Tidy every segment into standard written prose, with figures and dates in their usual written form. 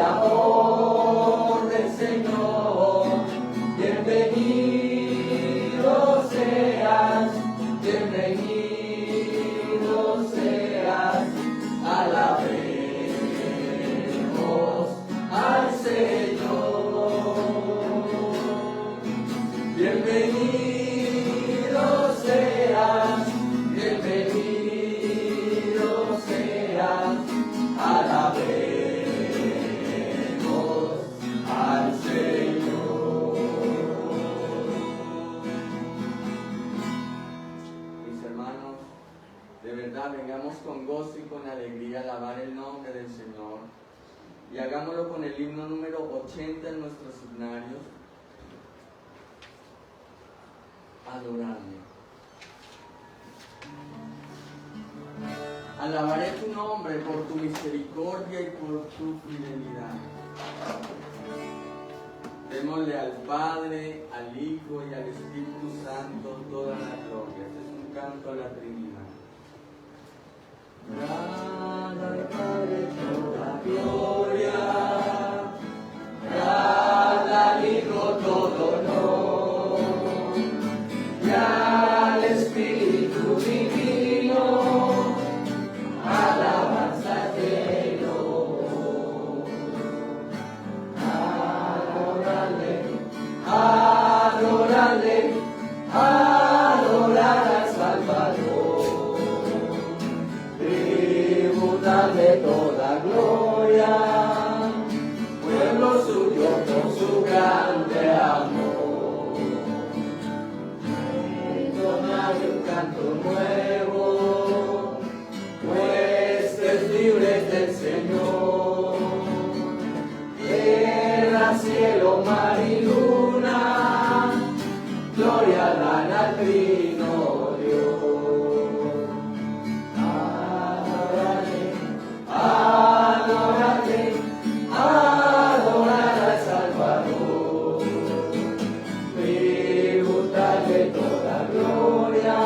amor del Señor, bienvenido seas, bienvenido seas, alabemos al Señor, bienvenido seas, bienvenido seas, alabemos al Señor. Mis hermanos, de verdad vengamos con gozo y con alegría a alabar el nombre del Señor, y hagámoslo con el himno número 80 en nuestros himnarios. Adorarme. Alabaré tu nombre por tu misericordia y por tu fidelidad. Démosle al Padre, al Hijo y al Espíritu Santo toda la gloria. Este es un canto a la Trinidad. Dad al Padre toda gloria, dad al Hijo todo honor, y al Espíritu divino alabanza lleno. Adorarle, adorar al Salvador, tributarle toda gloria, pueblo suyo por su grande amor. Entonar un canto nuevo, huestes libres del Señor, tierra, cielo, mar y luna, gloria dan al Trino Dios. Adorarle, adorarle, adorar al Salvador, tributarle toda gloria,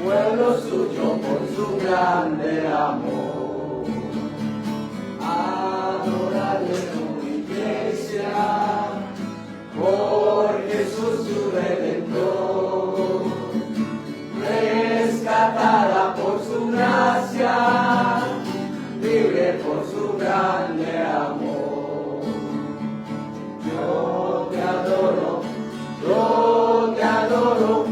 pueblo suyo por su grande amor. Adorarle como iglesia, por Jesús su Redentor, rescatada por su gracia, libre por su grande amor. Yo te adoro, yo te adoro,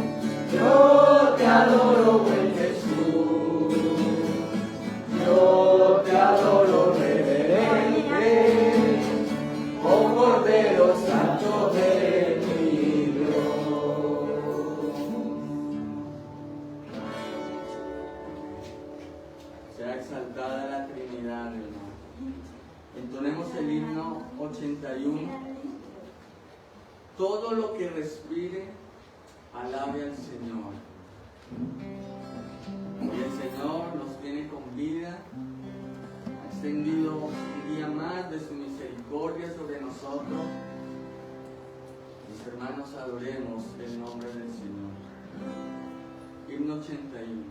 yo te adoro, buen Jesús. Yo te adoro, reverente, oh Cordero Santo de mi Dios. Sea exaltada la Trinidad, hermano. Entonemos el himno 81. Todo lo que respire, alabe al Señor. Hoy el Señor nos tiene con vida, ha extendido un día más de su misericordia sobre nosotros. Mis hermanos, adoremos el nombre del Señor. Himno 81.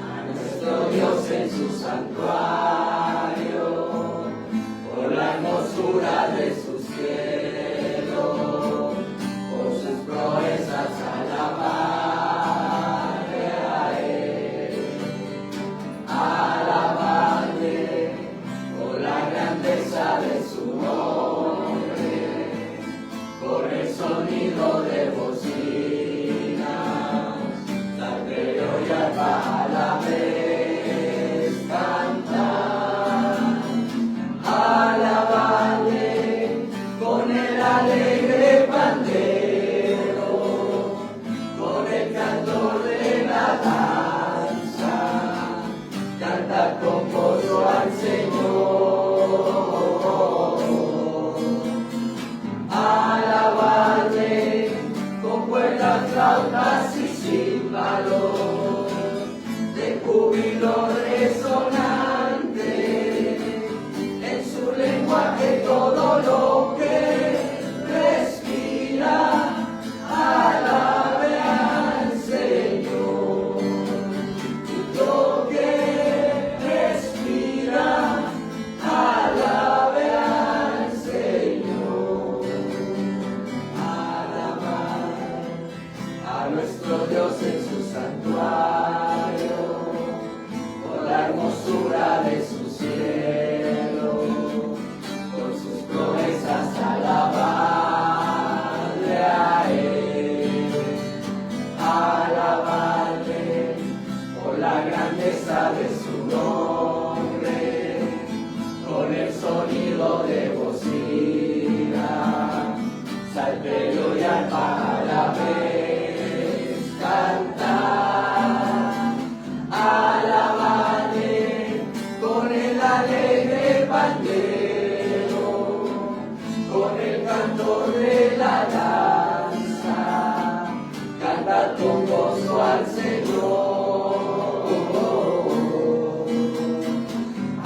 A nuestro Dios en su santuario, por la hermosura de su cielo, por sus proezas alabarle a Él, alabarle por la grandeza de su nombre, por el sonido de bocinas, salterio y arpa a la vez cantar, alabarle con el alegre pandero, con el cantor de la danza, cantar con gozo al Señor, alabarle con cuerdas, flautas y címbalos, de júbilo resonante, en su lenguaje todo lo que respira, alabe al Señor. Lo que grandeza de su nombre, con el sonido de bocina, salterio y arpa a la vez, cantar, alabarle con el alegre pandero, con el cantor de la danza, cantad con gozo al Señor.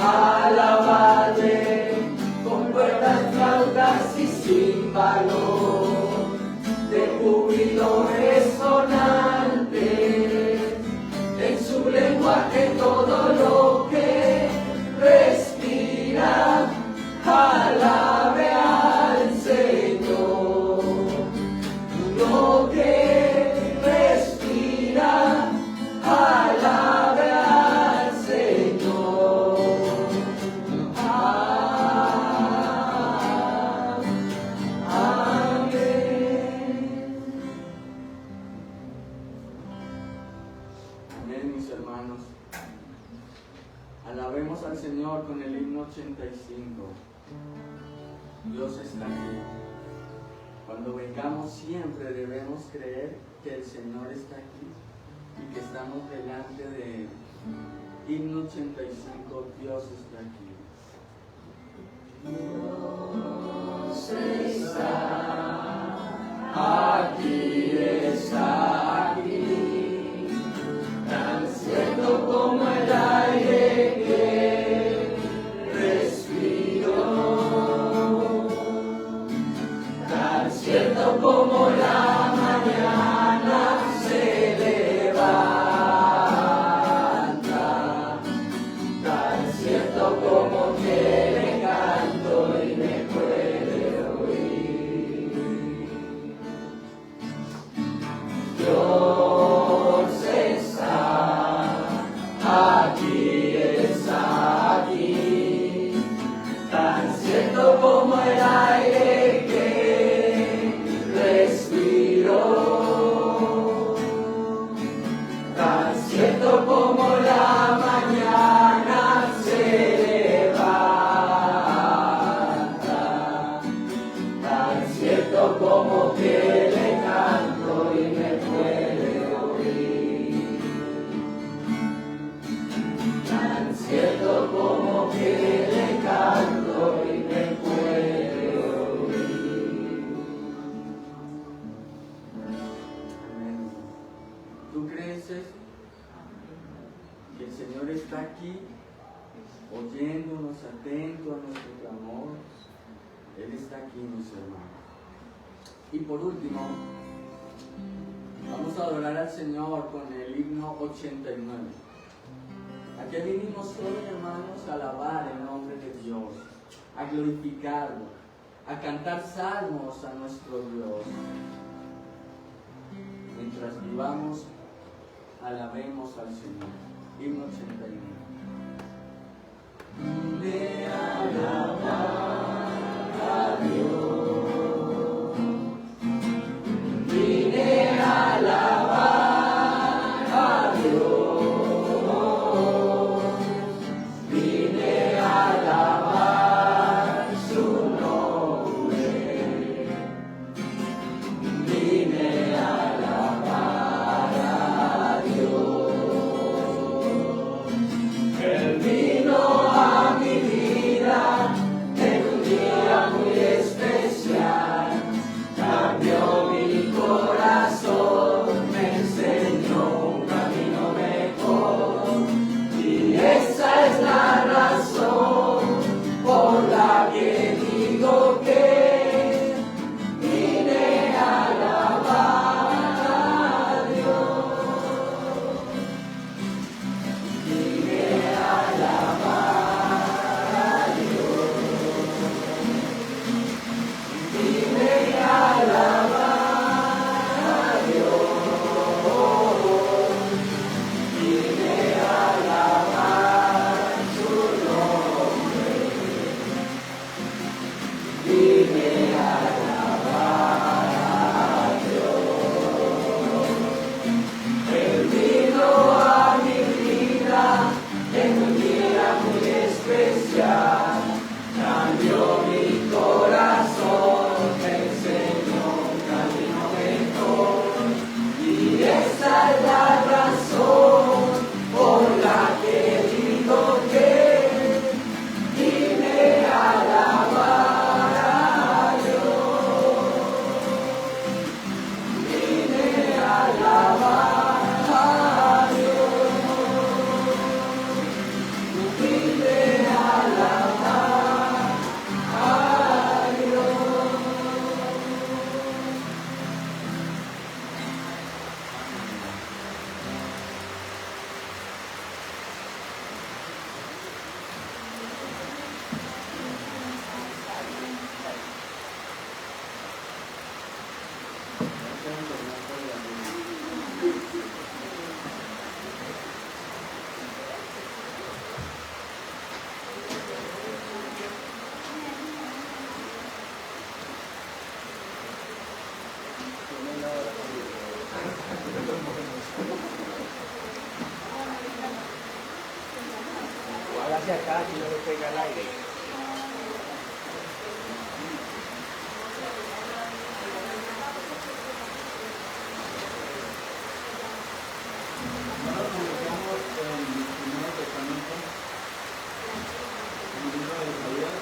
Alabarle con cuerdas, flautas y címbalos de júbilo resonante, en su lenguaje todo lo que respira, alabe al Señor. Lo que respira, alabe al Señor. Amén, mis hermanos. Alabemos al Señor con el himno 85. Dios está aquí. Cuando vengamos siempre debemos creer que el Señor está aquí y que estamos delante de Él. Himno 85, Dios está aquí. Dios está aquí, está aquí, tan cierto como el aire que respiro, tan cierto como la mañana se levanta, tan cierto como que le canto y me puede oír. Dios está aquí, tan cierto como el aire que respiro, tan cierto como la mañana se levanta, tan cierto como que le canto y me puede oír, tan cierto como que le canto y me puede oír. Amén. ¿Tú crees eso? Que el Señor está aquí, oyéndonos, atento a nuestro clamor. Él está aquí, mis hermanos. Y por último, vamos a adorar al Señor con el himno 89. ¿A qué vinimos hoy, hermanos? A alabar el nombre de Dios, a glorificarlo, a cantar salmos a nuestro Dios. Mientras vivamos, alabemos al Señor. Himno 89. Vine a alabar a Dios, vine a alabar a Dios, vine a alabar su nombre, vine a alabar a Dios. Hacia acá, si no le pega el aire. Ahora publicamos el Nuevo Testamento, el libro de Isaías.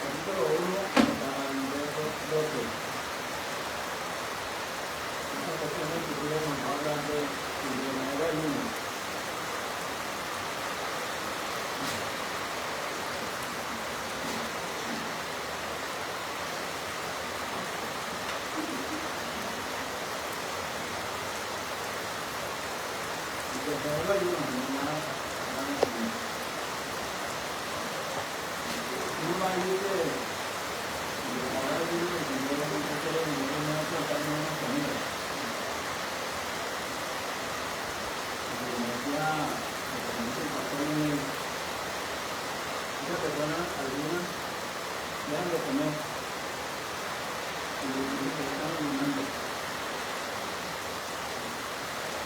Capítulo 1 al verso 12. Esta porción de escritura nos habla de manera ayuno. Y que tener ayuno, muchas personas, algunas, dejan de comer y se están animando.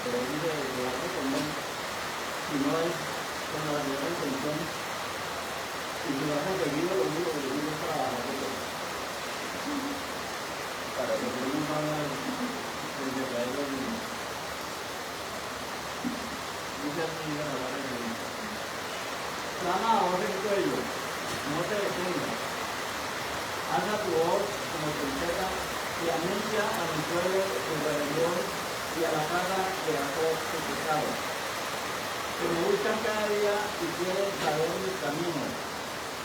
Pero dice que dejar de comer, si no es con la verdadera intención, y si lo hacen seguido, lo único que les es para que no nos hagan desde traer los niños. Muchas niñas a hablar de niños. Clama a voz en cuello, no te detengas. Alza tu voz como trompeta y anuncia a mi pueblo su rebelión y a la casa de Jacob su pecado. Que me buscan cada día y quieren saber mis caminos,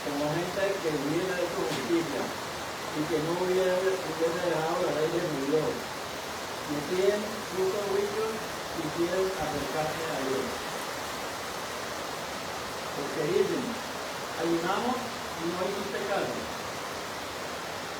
como gente que hubiera hecho justicia y que no hubiese dejado la ley de mi Dios. Me piden frutos juicios y quieren acercarse a Dios. Porque dicen, ayunamos y no hiciste caso.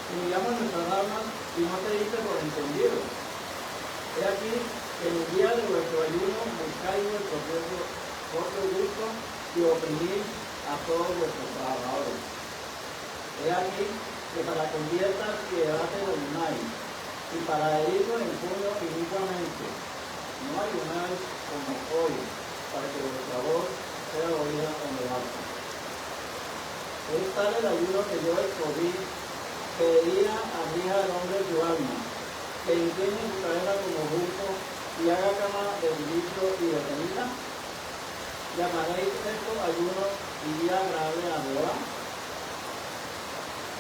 Humillamos nuestras almas y no te diste por entendido. He aquí que en el día de vuestro ayuno buscáis vuestro propio gusto y oprimís a todos vuestros trabajadores. He aquí que para conviertas piedad te domináis y para herirlo en puño inicuamente. No ayunáis como hoy, para que vuestra voz sea oída en el alto. Es tal el ayuno que yo escogí, pediría a mi hija del hombre su alma, que incline su cabeza como junco y haga cama de silicio y de ceniza. ¿Llamaréis esto ayuno y día agradable a Jehová?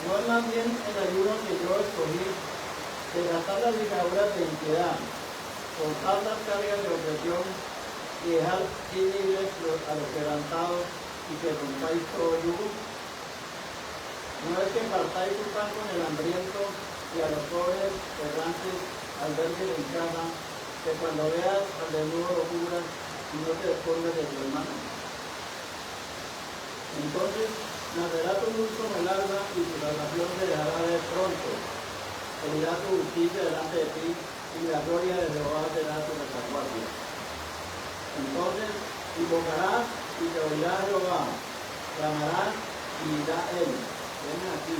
No es más bien el ayuno que yo escogí, de gastar las ligaduras de impiedad, cortar las cargas de opresión y dejar libres a los quebrantados y que rompáis todo yugo. No es que partáis tu pan con el hambriento y a los pobres errantes al verse en casa, que cuando veas al desnudo lo cubras y no te escondes de tu hermano. Entonces nacerá tu luz como el alba y tu salvación se dejará ver pronto. Seguirá tu justicia delante de ti y la gloria de Jehová será tu retaguardia. Entonces Invocarás y te oirá Jehová, clamarás y irá él. Ven aquí.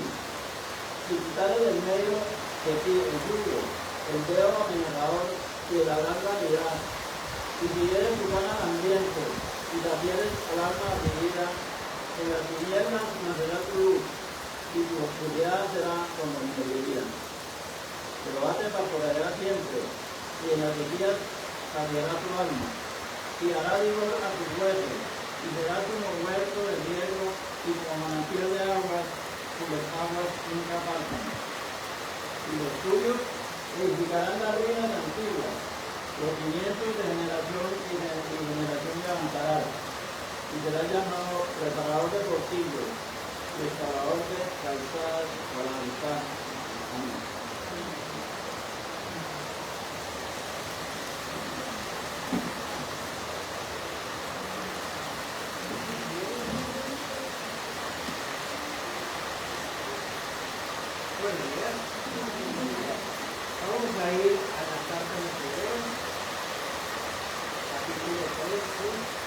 Si quitares del medio de ti el yugo, el dedo amenazador y la larga dirás, y si eres tu gana al hambriento, y también al alma afligida, en las tinieblas nacerá tu luz, y tu oscuridad será como el mediodía. Jehová te pastoreará siempre, y en las vigías cambiará tu alma, y hará vigor a tus huesos, y serás como huerto de riego, y como manantial de aguas, cuyas aguas nunca faltan. Y los tuyos edificarán las ruinas antiguas, los cimientos de generación y generación levantarás, y serás llamado reparador de portillos, y excavador de calzadas para habitar. Amén. Bueno, ya. Vamos a ir a la carta de Hebreos, capítulo 13.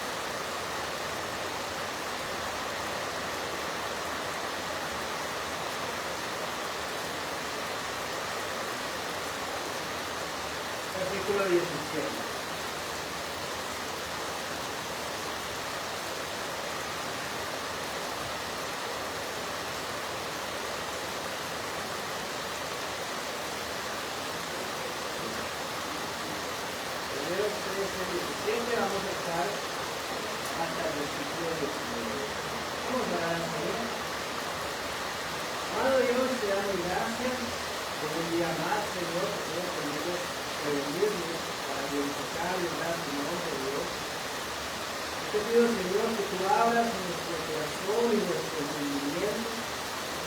Versículo 17. Hebreos 13, 17, vamos a estar hasta el versículo 19. Vamos a dar al Señor. Amado Dios, te damos gracias por un día más, Señor, que hemos podido reunirnos para glorificar y honrar tu nombre, Dios. Te pido, Señor, que tú abras nuestro corazón y nuestro entendimiento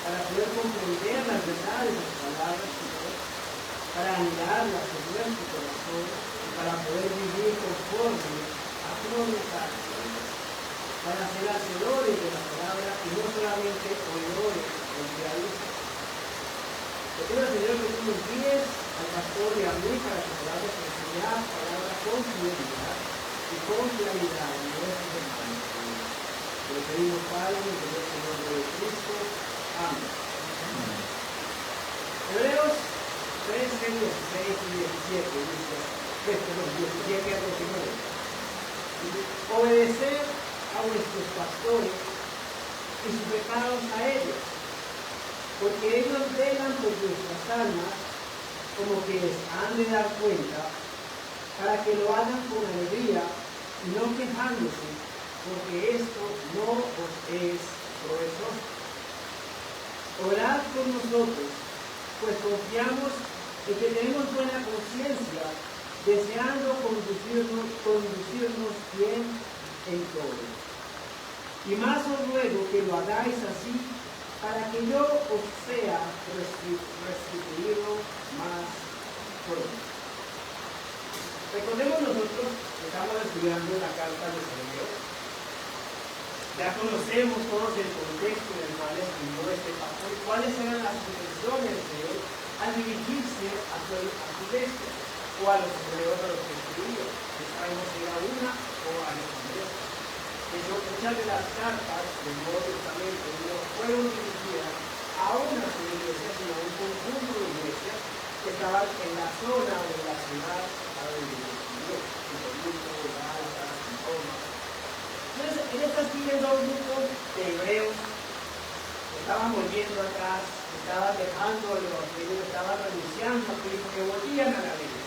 para poder comprender las verdades de tus palabras, Señor, para anhelarlas en nuestro corazón y para poder vivir conforme a tu voluntad, Señor, para ser hacedores de la palabra y no solamente oidores del día a día. Te pido, Señor, que tú nos guíes al pastor y a mí para que podamos enseñar palabra con fidelidad y con claridad en nuestros hermanos. Te lo pedimos, Padre, en el nombre de Cristo. Amén. Hebreos 13, 16 y 17 dice, perdón, 17 a 19. Obedecer a vuestros pastores y sujetaos a ellos, porque ellos velan por vuestras almas como que les han de dar cuenta, para que lo hagan con alegría y no quejándose, porque esto no os es provechoso. Orad por nosotros, pues confiamos en que tenemos buena conciencia, deseando conducirnos bien en todo. Y más os ruego que lo hagáis así, para que yo os sea restituido más pronto. Recordemos nosotros que estamos estudiando la carta de Hebreos. Ya conocemos todos el contexto en el cual escribió este pastor, cuáles eran las intenciones de él al dirigirse a su iglesia, o a los hebreos a los que escribió. No sabemos si era una o a los hebreos. De hecho, muchas de las cartas del Nuevo Testamento no fueron dirigidas a una sola iglesia, sino a un conjunto de iglesias que estaban en la zona o en la ciudad a donde Dios escribió, en Corinto, Gálatas, en Roma. Entonces, en estas tienen dos grupos de hebreos que estaban volviendo atrás, que estaban dejando el evangelio, que estaban renunciando a Cristo, que volvían a la ley.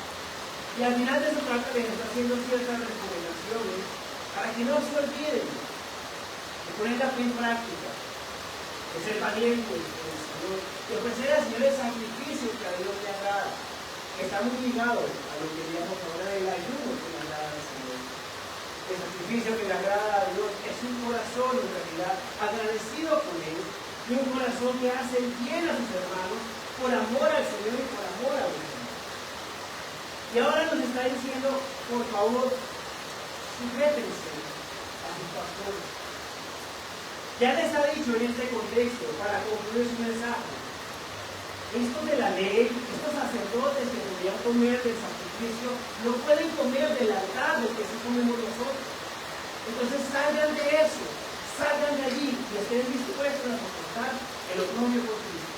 Y al final de su carta les está haciendo ciertas recomendaciones para que no se olviden de poner la fe en práctica, de ser valientes con el Señor, de ofrecer al Señor el sacrificio que a Dios le agrada, que está muy ligado a lo que digamos ahora del ayuno que le agrada al Señor. El sacrificio que le agrada a Dios es un corazón en realidad agradecido con Él y un corazón que hace bien a sus hermanos por amor al Señor y por amor a los demás. Y ahora nos está diciendo, por favor, sujétense a sus pastores. Ya les ha dicho en este contexto, para concluir su mensaje, esto de la ley, estos sacerdotes que podían comer del sacrificio, no pueden comer del altar del que sí comemos nosotros. Entonces salgan de eso, salgan de allí y estén dispuestos a soportar el oprobio por Cristo.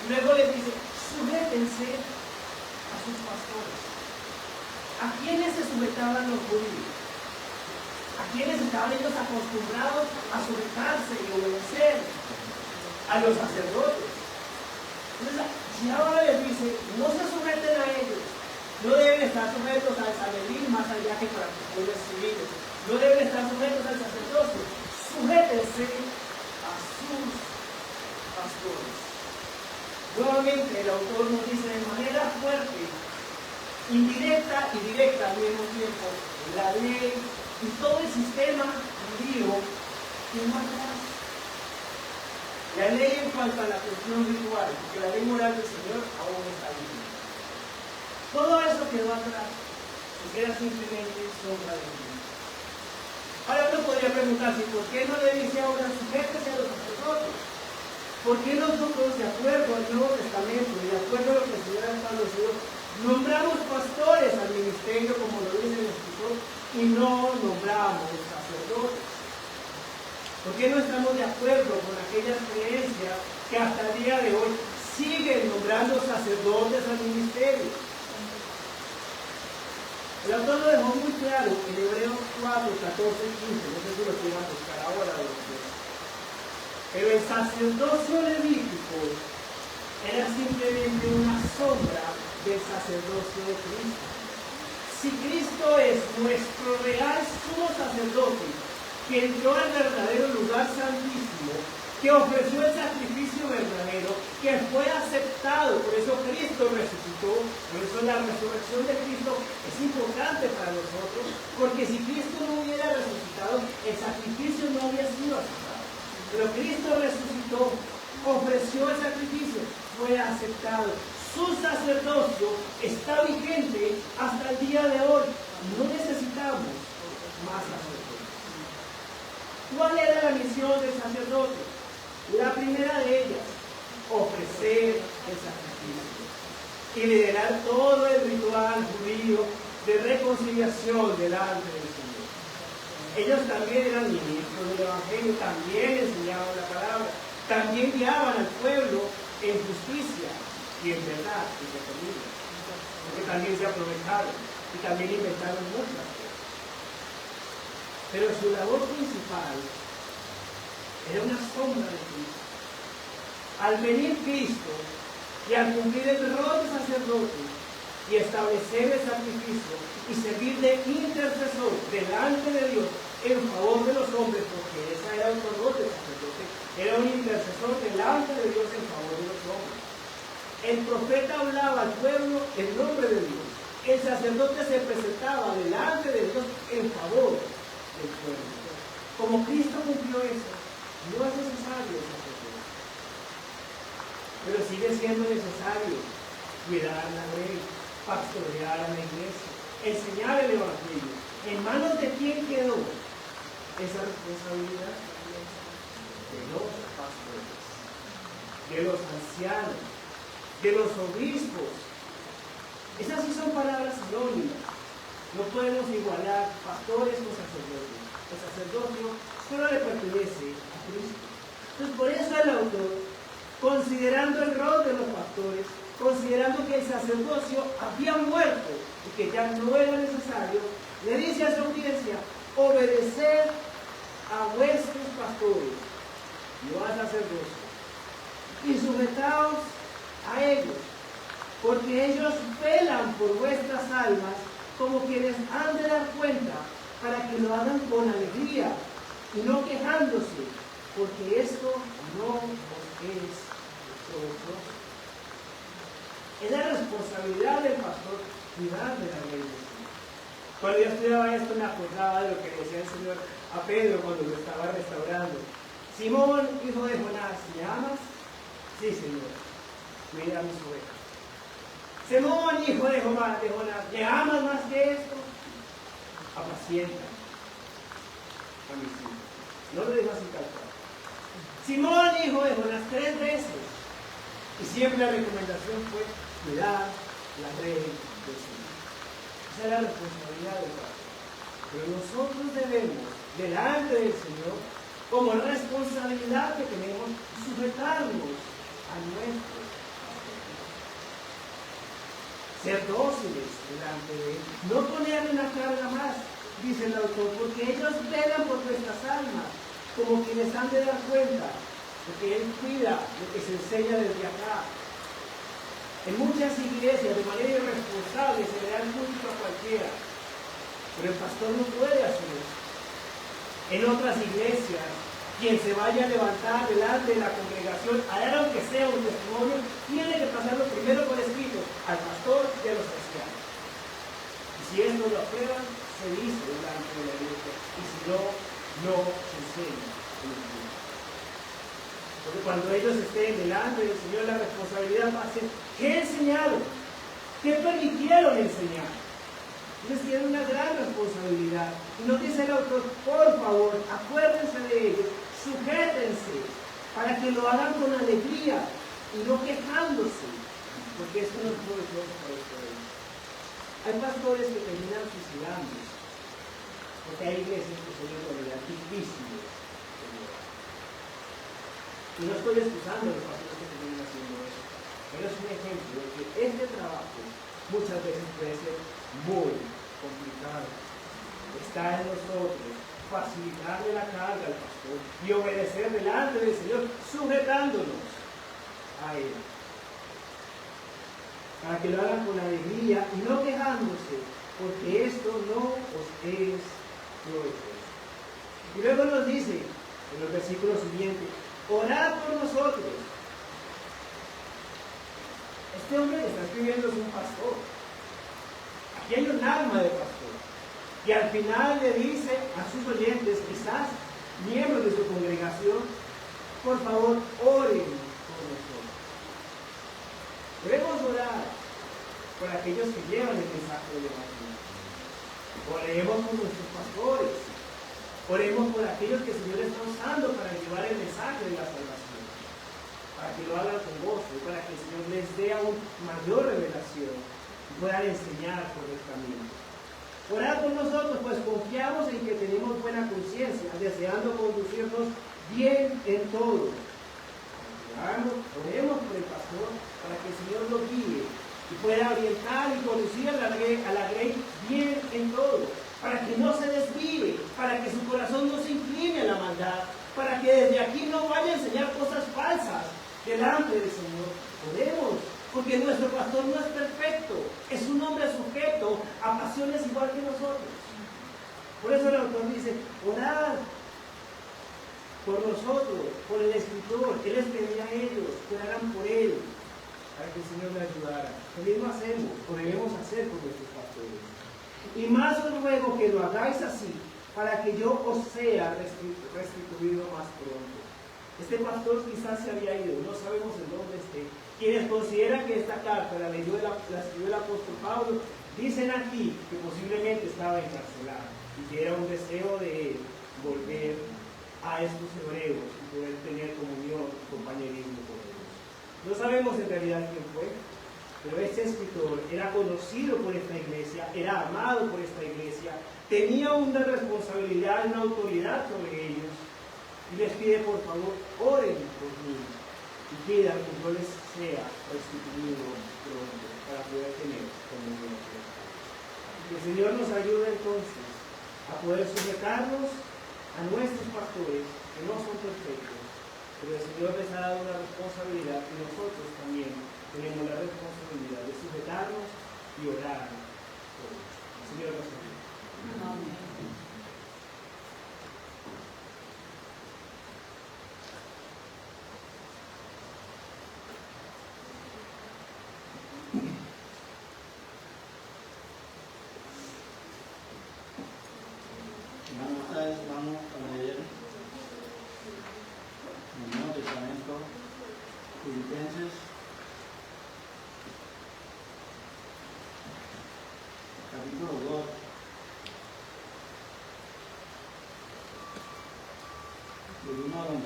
Y luego les dice, sujétense a sus pastores. ¿A quiénes se sujetaban los judíos? ¿A quiénes estaban ellos acostumbrados a sujetarse y obedecer? A los sacerdotes. Entonces, si ahora les dice, no se sujeten a ellos, no deben estar sujetos al Sanedrín más allá que para cuestiones civiles, no deben estar sujetos al sacerdocio, sujétense a sus pastores. Nuevamente el autor nos dice de manera fuerte, indirecta y directa al mismo tiempo, la ley y todo el sistema judío quedó atrás. La ley en cuanto a la cuestión ritual, porque la ley moral del Señor aún está vigente. Todo eso quedó atrás, porque era simplemente sombra de Dios. Ahora uno podría preguntarse, ¿por qué no le dice ahora sujétese a los sacerdotes? ¿Por qué nosotros, de acuerdo al Nuevo Testamento y de acuerdo a lo que el Señor ha establecido, nombramos pastores al ministerio, como lo dice el Escritor, y no nombramos sacerdotes? ¿Por qué no estamos de acuerdo con aquellas creencias que hasta el día de hoy siguen nombrando sacerdotes al ministerio? El autor lo dejó muy claro en Hebreos 4, 14 y 15. No sé si lo quieran buscar ahora. Pero el sacerdocio levítico era simplemente una sombra del sacerdocio de Cristo. Si Cristo es nuestro real sumo sacerdote, que entró al verdadero lugar santísimo, que ofreció el sacrificio verdadero, que fue aceptado, por eso Cristo resucitó, por eso la resurrección de Cristo es importante para nosotros, porque si Cristo no hubiera resucitado, el sacrificio no había sido aceptado. Pero Cristo resucitó, ofreció el sacrificio, fue aceptado. Su sacerdocio está vigente hasta el día de hoy. No necesitamos más sacerdotes. ¿Cuál era la misión del sacerdote? La primera de ellas, ofrecer el sacrificio y liderar todo el ritual judío de reconciliación delante del Señor. Ellos también eran ministros del Evangelio, también enseñaban la palabra, también guiaban al pueblo en justicia y en verdad, entre comillas, porque también se aprovecharon y también inventaron muchas cosas. Pero su labor principal era una sombra de Cristo. Al venir Cristo y al cumplir el rol de sacerdote y establecer el sacrificio y servir de intercesor delante de Dios en favor de los hombres, porque esa era otro rol del sacerdote, era un intercesor delante de Dios en favor de los hombres. El profeta hablaba al pueblo en nombre de Dios. El sacerdote se presentaba delante de Dios en favor del pueblo. Como Cristo cumplió eso, no es necesario el sacerdote. Pero sigue siendo necesario cuidar la ley, pastorear a la iglesia, enseñar el Evangelio. ¿En manos de quién quedó esa responsabilidad? De los pastores, de los ancianos, de los obispos. Esas sí son palabras sinónimas. No podemos igualar pastores con sacerdotes. El sacerdocio solo le pertenece a Cristo. Entonces, por eso el autor, considerando el rol de los pastores, considerando que el sacerdocio había muerto y que ya no era necesario, le dice a su audiencia: obedecer a vuestros pastores, no al sacerdocio, y sujetaos a ellos, porque ellos velan por vuestras almas como quienes han de dar cuenta, para que lo hagan con alegría y no quejándose, porque esto no os es provechoso. Es la responsabilidad del pastor cuidar de la ley de Dios. Cuando yo estudiaba esto me acordaba de lo que decía el Señor a Pedro cuando lo estaba restaurando. Simón, hijo de Jonás, ¿me amas? Sí, Señor, cuida mis ovejas. Simón, hijo de Jonás, ¿me amas más que esto? Apacienta a mis hijos. No lo digo así tal cual. Simón, hijo de Jonás, 3 veces. Y siempre la recomendación fue cuidar la ley del Señor. Esa es la responsabilidad del Padre. Pero nosotros debemos delante del Señor, como responsabilidad que tenemos, sujetarnos a nuestros pastores. Ser dóciles delante de Él, no ponerle una carga más, dice el autor, porque ellos velan por nuestras almas, como quienes han de dar cuenta, porque Él cuida lo que se enseña desde acá. En muchas iglesias, de manera irresponsable, se le da el culto a cualquiera, pero el pastor no puede hacer eso. En otras iglesias, quien se vaya a levantar delante de la congregación a dar aunque sea un testimonio, tiene que pasarlo primero por escrito al pastor y a los ancianos. Y si esto lo aprueban, se dice delante de la iglesia, y si no, no se enseña en el culto. Porque cuando ellos estén delante del Señor, la responsabilidad va a ser: ¿qué enseñaron? ¿Qué permitieron enseñar? Ellos tienen una gran responsabilidad. Y nos dice el autor, por favor, acuérdense de ellos, sujétense, para que lo hagan con alegría y no quejándose, porque esto no es provechoso para ustedes. Hay pastores que terminan suicidándose, porque hay iglesias que son en realidad difíciles. Y no estoy excusando a los pastores que terminan haciendo eso, pero es un ejemplo de que este trabajo muchas veces puede ser muy complicado. Está en nosotros facilitarle la carga al pastor y obedecer delante del Señor, sujetándonos a Él, para que lo hagan con alegría y no quejándose, porque esto no os es provechoso. Y luego nos dice en los versículos siguientes: orad por nosotros. Este hombre que está escribiendo es un pastor. Aquí hay un alma de pastor. Y al final le dice a sus oyentes, quizás miembros de su congregación, por favor, oren por nosotros. Debemos orar por aquellos que llevan el mensaje del Evangelio. Oremos por nuestros pastores. Oremos por aquellos que el Señor está usando para llevar el mensaje de la salvación, para que lo hagan con gozo y para que el Señor les dé aún mayor revelación y puedan enseñar por el camino. Orad por nosotros, pues confiamos en que tenemos buena conciencia, deseando conducirnos bien en todo. Oremos por el pastor para que el Señor lo guíe y pueda orientar y conducir a la grey bien en todo, para que no se desvíe, para que su corazón no se incline a la maldad, para que desde aquí no vaya a enseñar cosas falsas delante del Señor. Oremos, porque nuestro pastor no es perfecto, es un hombre sujeto a pasiones igual que nosotros. Por eso el autor dice: orad por nosotros, por el escritor. Él les pedía a ellos que oraran por él, para que el Señor le ayudara. Lo mismo hacemos, o debemos hacer con nuestros pastores. Y más os ruego que lo hagáis así, para que yo os sea restituido más pronto. Este pastor quizás se había ido, no sabemos en dónde esté. Quienes consideran que esta carta la escribió el apóstol Pablo, dicen aquí que posiblemente estaba encarcelado y que era un deseo de él volver a estos hebreos y poder tener comunión y compañerismo con ellos. No sabemos en realidad quién fue, pero este escritor era conocido por esta iglesia, era amado por esta iglesia, tenía una responsabilidad, una autoridad sobre ellos, y les pide: por favor, oren por mí y pidan que yo les sea restituido pronto para poder tener comunión. Que el Señor nos ayude entonces a poder sujetarnos a nuestros pastores, que no son perfectos, pero el Señor les ha dado una responsabilidad y nosotros también tenemos la responsabilidad de sujetarnos y orar por ellos. El Señor nos ayude. Amén. Vamos a leer el Nuevo Testamento, Filipenses, capítulo 2, del 1 al 11.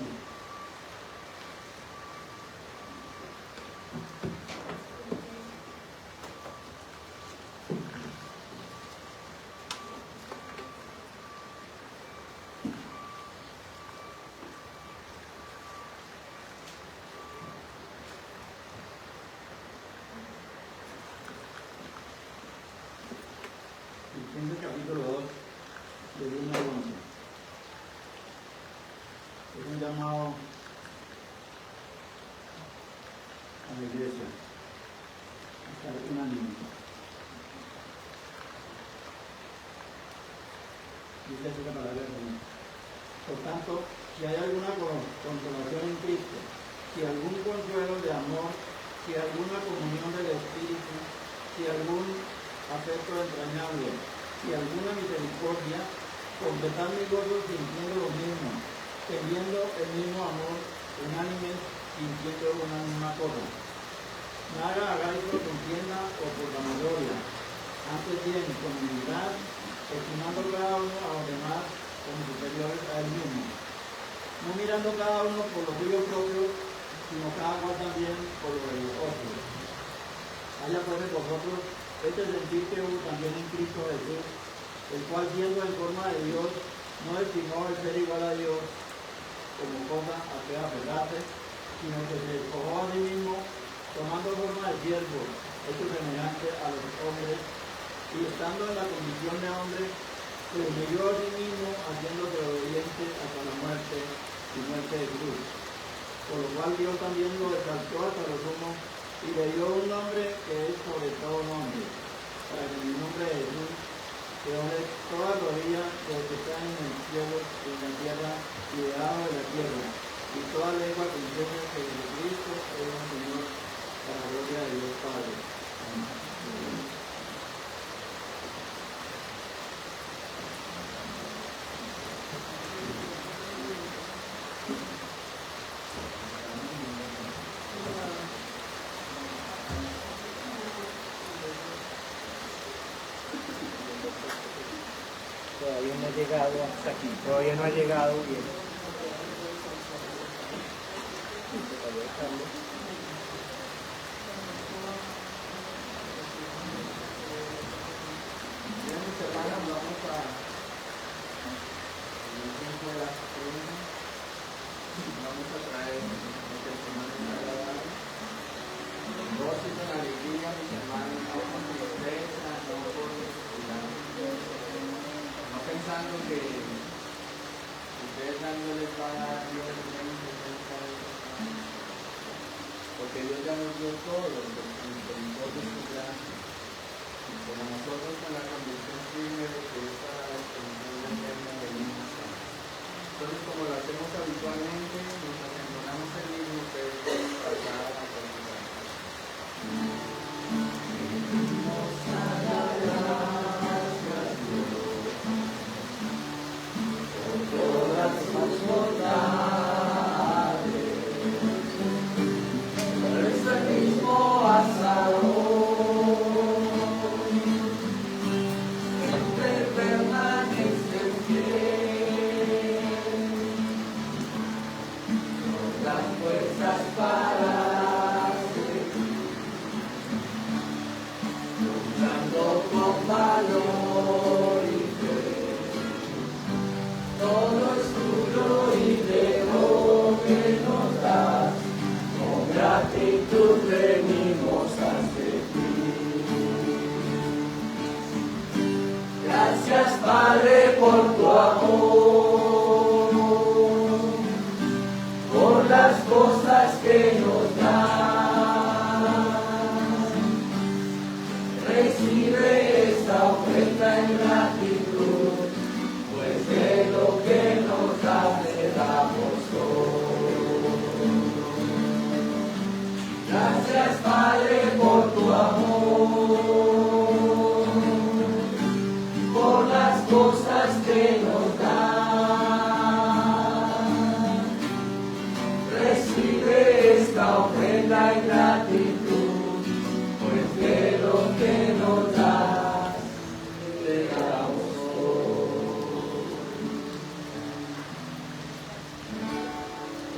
Es un llamado a la iglesia, a estar unánime. Dice así la palabra del Señor. Por tanto, si hay alguna consolación en Cristo, si algún consuelo de amor, si alguna comunión del Espíritu, si algún afecto entrañable, si alguna misericordia, completad mi gozo sintiendo lo mismo, teniendo el mismo amor, unánime, sintiendo una misma cosa. Nada hagáis por contienda o por vanagloria, antes bien con humildad, estimando cada uno a los demás como superiores a él mismo, no mirando cada uno por lo suyo propio, sino cada cual también por lo de los otros. Haya pues de vosotros este sentir que hubo también en Cristo Jesús, el cual siendo en forma de Dios, no estimó el ser igual a Dios como cosa a que aferrarse, sino que se despojó a sí mismo, tomando forma de siervo, hecho semejante a los hombres, y estando en la condición de hombre, se humilló a sí mismo, haciéndose obediente hasta la muerte y muerte de cruz. Por lo cual Dios también lo exaltó hasta lo sumo y le dio un nombre que es sobre todo nombre, para que en el nombre de Jesús se ore toda rodilla de los que están en el cielo y en la tierra y debajo de la tierra, y toda lengua confiese que Jesucristo es el Señor, para la gloria de Dios Padre. Amén. Todavía no ha llegado hasta aquí, todavía no ha llegado bien. Bien, mis hermanos, vamos a en el tiempo de la cena, vamos a traer el testimonio agradable. Goces con alegría, mis hermanos, no con tristeza, no por necesidad. No pensando que ustedes dándoles para Dios el reino, porque Dios ya nos dio todo, el misericordia y su gracia. Pero nosotros con la convicción firme de que es para la extensión eterna venimos acá. Entonces, como lo hacemos habitualmente, nos aseguramos el mismo que es pasar a la práctica. Gracias, Padre, por tu amor, por las cosas que nos das. Recibe esta ofrenda en gratitud, pues de lo que nos das te damos todo. Gracias, Padre, por tu amor, por las cosas que nos das. Recibe esta ofrenda en gratitud, pues de lo que nos das te damos todo.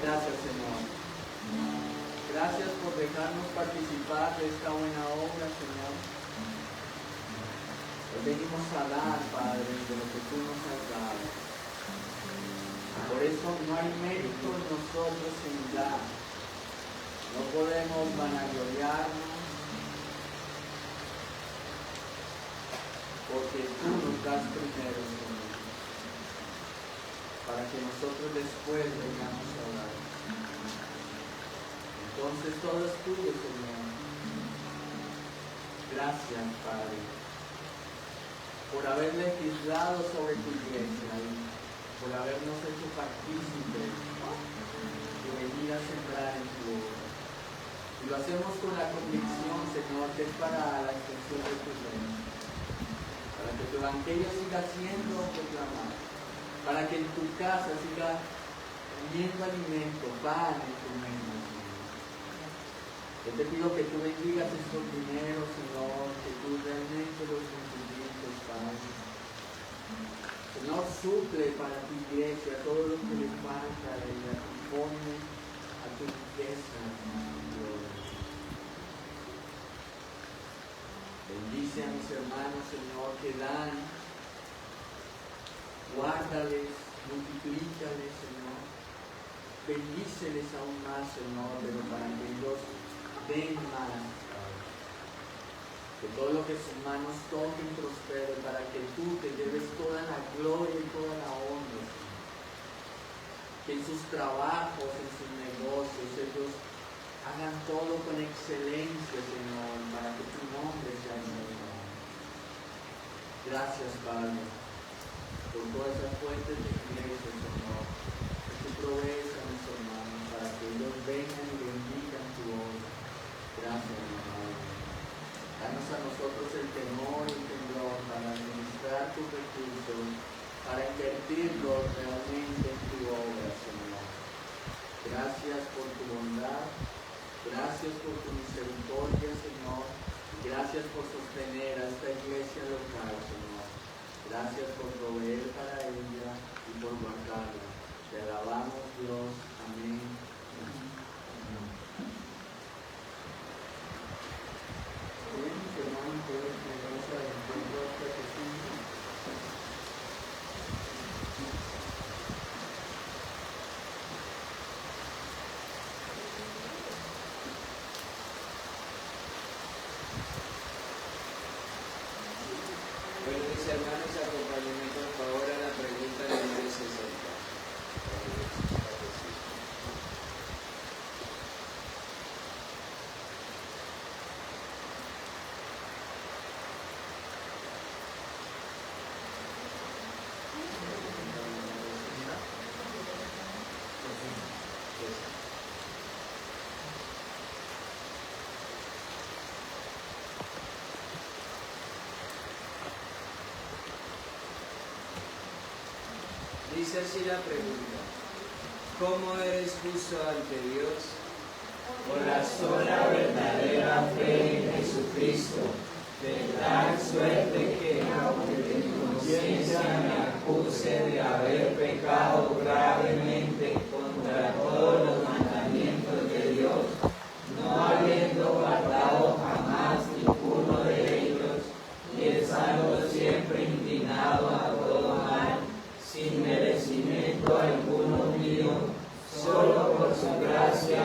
Gracias, Señor. Gracias por dejarnos participar de esta buena obra, Señor. Venimos a dar, Padre, de lo que tú nos has dado. Por eso no hay mérito en nosotros en dar. No podemos vanagloriarnos, porque tú nos das primero, Señor. para que nosotros después vengamos a orar. Entonces todo es tuyo, Señor. Gracias, Padre, por haber legislado sobre tu iglesia y por habernos hecho partícipes de venir a sembrar en tu obra. Y lo hacemos con la convicción, Señor, que es para la extensión de tu reino, para que tu evangelio siga siendo proclamado, para que en tu casa siga comiendo alimento, pan en tu reino, Señor. Yo te pido que tú bendigas estos dineros, Señor, que tú realmente los multipliques, Padre. Señor, suple para tu iglesia todo lo que le falta a ella, conforme a tu riqueza, Señor. Bendice a mis hermanos, Señor, que dan. Guárdales, multiplícales, Señor. Bendíceles aún más, Señor, pero para que ellos den más, Padre. Que todo lo que sus manos toquen prospere, para que tú te lleves toda la gloria y toda la honra, Señor. Que en sus trabajos, en sus negocios, ellos hagan todo con excelencia, Señor, para que tu nombre sea exaltado. Gracias, Padre, por todas esas fuentes de iglesia, Señor, que tú provees a mis hermanos para que ellos vengan y bendigan tu obra. Gracias, mi Padre. Danos a nosotros el temor y el temblor para administrar tus recursos, para invertirlos realmente en tu obra, Señor. Gracias por tu bondad. Gracias por tu misericordia, Señor. Gracias por sostener a esta iglesia local, Señor. Gracias por proveer para ella y por guardarla. Te alabamos, Dios. Amén. Bien, mis hermanos, todos vamos a encontrar esta costumbre. Bueno, mis hermanos, acompáñenme por favor a la pregunta número 60. Dice así la pregunta: ¿cómo eres justo ante Dios? Por la sola verdadera fe en Jesucristo, de tal suerte que, aunque mi conciencia me acuse de haber pecado gravemente contra todos los mandamientos de Dios, no habiendo guardado jamás ninguno de ellos, y estando siempre inclinado a todo mal, sin merecimiento alguno mío, solo por su gracia,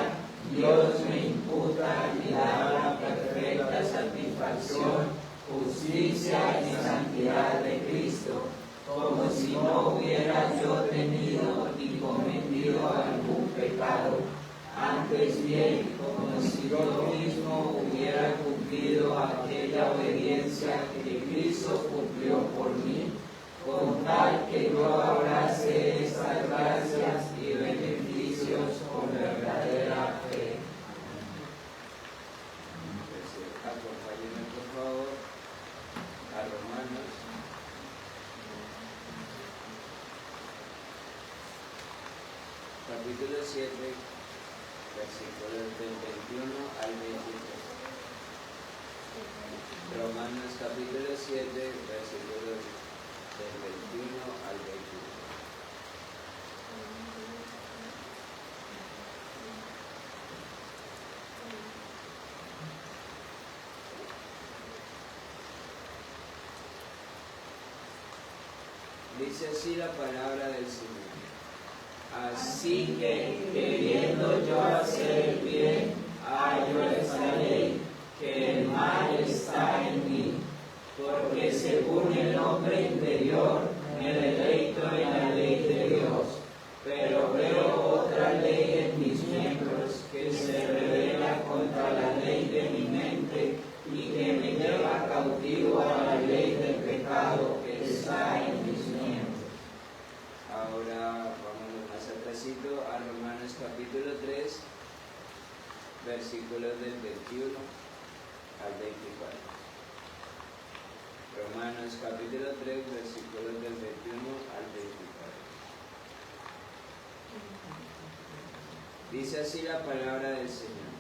Dios me imputa y da la perfecta satisfacción, justicia y santidad de Cristo, como si no hubiera yo tenido ni cometido algún pecado, antes bien como si yo mismo hubiera cumplido aquella obediencia que Cristo cumplió por mí, con tal que yo abrace estas gracias y beneficios con verdadera fe. Acompáñenme por favor a Romanos. Capítulo 7, versículos del 21 al 23. Romanos capítulo 7, versículos del 21 al 23. Dice así la palabra del Señor. Así que, queriendo yo hacer el bien, hallo esta ley, que el mal está en mí, porque según el hombre interior me deleito en la ley de Dios, pero veo otra ley en mis miembros que se revela contra la ley de mi mente y que me lleva cautivo a la ley del pecado que está en mis miembros. Ahora vamos más atrásito a Romanos capítulo 3, versículos del 21 al 24. Romanos capítulo 3, versículos del 21 al 24. Dice así la palabra del Señor.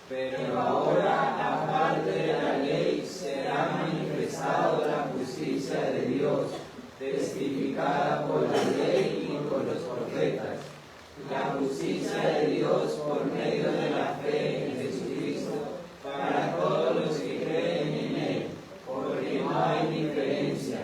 Pero ahora, aparte de la ley, será manifestado la justicia de Dios, testificada por la ley y por los profetas. La justicia de Dios por medio de la fe en Jesucristo, para todos los que creen en Él, porque no hay diferencia,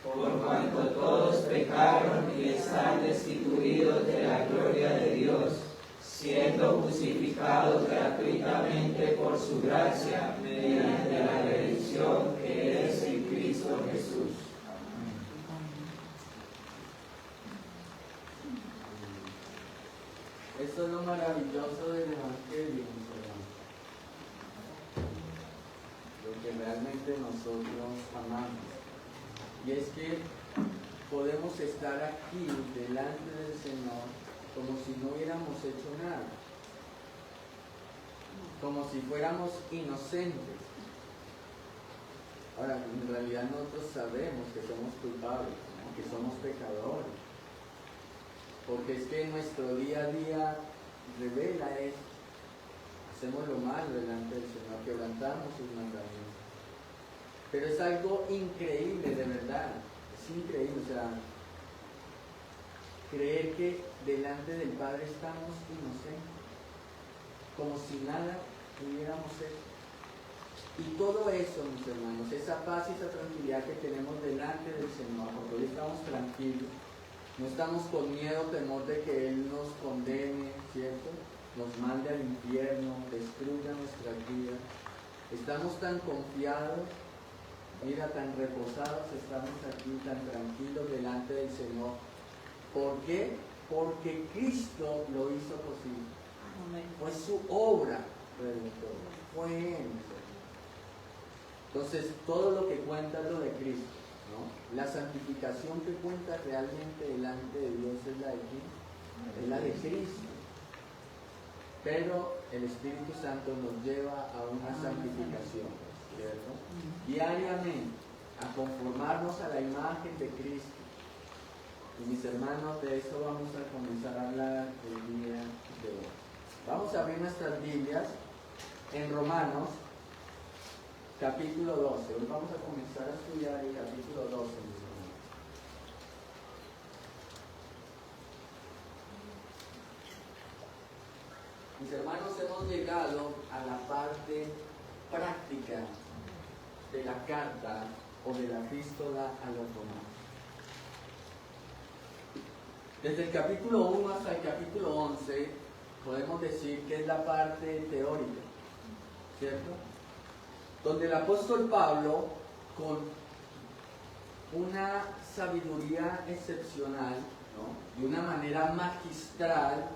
por cuanto todos pecaron y están destituidos de la gloria de Dios, siendo justificados gratuitamente por su gracia mediante la redención que es en Cristo Jesús. Esto es lo maravilloso del Evangelio, mis hermanos. Lo que realmente nosotros amamos. Y es que podemos estar aquí delante del Señor como si no hubiéramos hecho nada. Como si fuéramos inocentes. Ahora, en realidad nosotros sabemos que somos culpables, ¿no? Que somos pecadores. Porque es que nuestro día a día revela esto. Hacemos lo malo delante del Señor, quebrantamos sus mandamientos. Pero es algo increíble, de verdad. Es increíble, o sea, creer que delante del Padre estamos inocentes, como si nada hubiéramos hecho. Y todo eso, mis hermanos, esa paz y esa tranquilidad que tenemos delante del Señor, porque hoy estamos tranquilos, no estamos con miedo, temor de que Él nos condene, ¿cierto? Nos mande al infierno, destruya nuestras vidas. Estamos tan confiados, mira, tan reposados, estamos aquí tan tranquilos delante del Señor. ¿Por qué? Porque Cristo lo hizo posible. Fue su obra redentora, fue Él. Entonces, todo lo que cuenta es lo de Cristo, ¿no? La santificación que cuenta realmente delante de Dios es la de quién? Es la de Cristo. Pero el Espíritu Santo nos lleva a una santificación, ¿cierto? Diariamente, a conformarnos a la imagen de Cristo. Y mis hermanos, de eso vamos a comenzar a hablar el día de hoy. Vamos a abrir nuestras Biblias en Romanos, capítulo 12. Hoy vamos a comenzar a estudiar el capítulo 12, mis hermanos. Mis hermanos, hemos llegado a la parte práctica de la carta o de la epístola a los romanos. Desde el capítulo 1 hasta el capítulo 11 podemos decir que es la parte teórica, ¿cierto? Donde el apóstol Pablo, con una sabiduría excepcional, ¿no? De una manera magistral,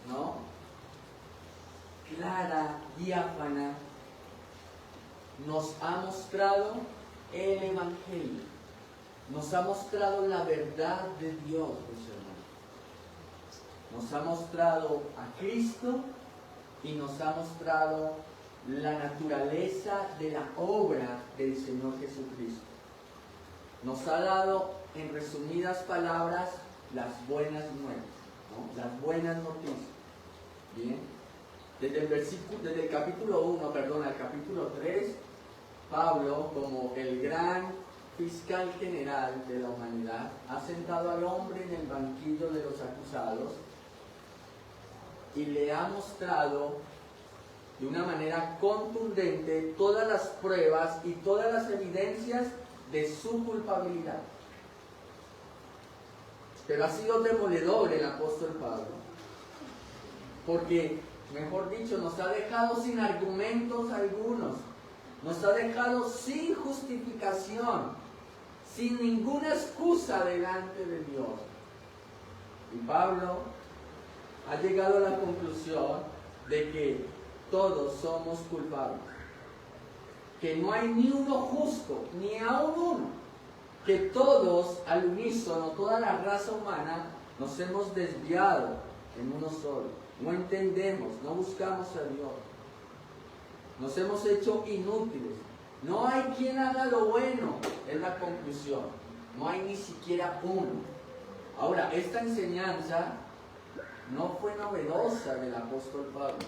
¿no? Clara, diáfana, nos ha mostrado el Evangelio, nos ha mostrado la verdad de Dios, mis hermanos. Nos ha mostrado a Cristo y nos ha mostrado la naturaleza de la obra del Señor Jesucristo. Nos ha dado, en resumidas palabras, las buenas nuevas, ¿no? Las buenas noticias. Bien. Desde el capítulo 1, al capítulo 3, Pablo, como el gran fiscal general de la humanidad, ha sentado al hombre en el banquillo de los acusados y le ha mostrado de una manera contundente todas las pruebas y todas las evidencias de su culpabilidad. Pero ha sido demoledor el apóstol Pablo, porque, mejor dicho, nos ha dejado sin argumentos algunos, nos ha dejado sin justificación, sin ninguna excusa delante de Dios. Y Pablo ha llegado a la conclusión de que todos somos culpables, que no hay ni uno justo, ni aún uno, que todos al unísono, toda la raza humana, nos hemos desviado en uno solo. No entendemos, no buscamos a Dios. Nos hemos hecho inútiles. No hay quien haga lo bueno, es la conclusión. No hay ni siquiera uno. Ahora, esta enseñanza no fue novedosa del apóstol Pablo.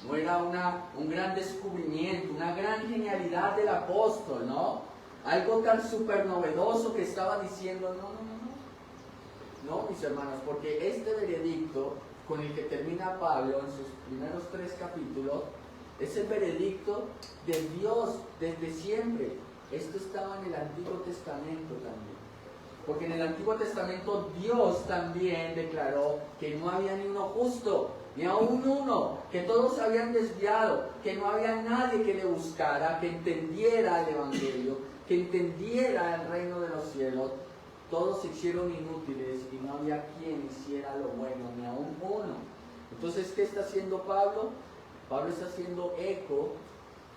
No era un gran descubrimiento, una gran genialidad del apóstol, ¿no? Algo tan súper novedoso que estaba diciendo, no, mis hermanos, porque este veredicto con el que termina Pablo en sus primeros 3 capítulos es el veredicto de Dios desde siempre. Esto estaba en el Antiguo Testamento también. Porque en el Antiguo Testamento Dios también declaró que no había ni uno justo, ni aún uno, que todos se habían desviado, que no había nadie que le buscara, que entendiera el Evangelio, que entendiera el reino de los cielos. Todos se hicieron inútiles y no había quien hiciera lo bueno, ni aún uno. Entonces, ¿qué está haciendo Pablo? Pablo está haciendo eco,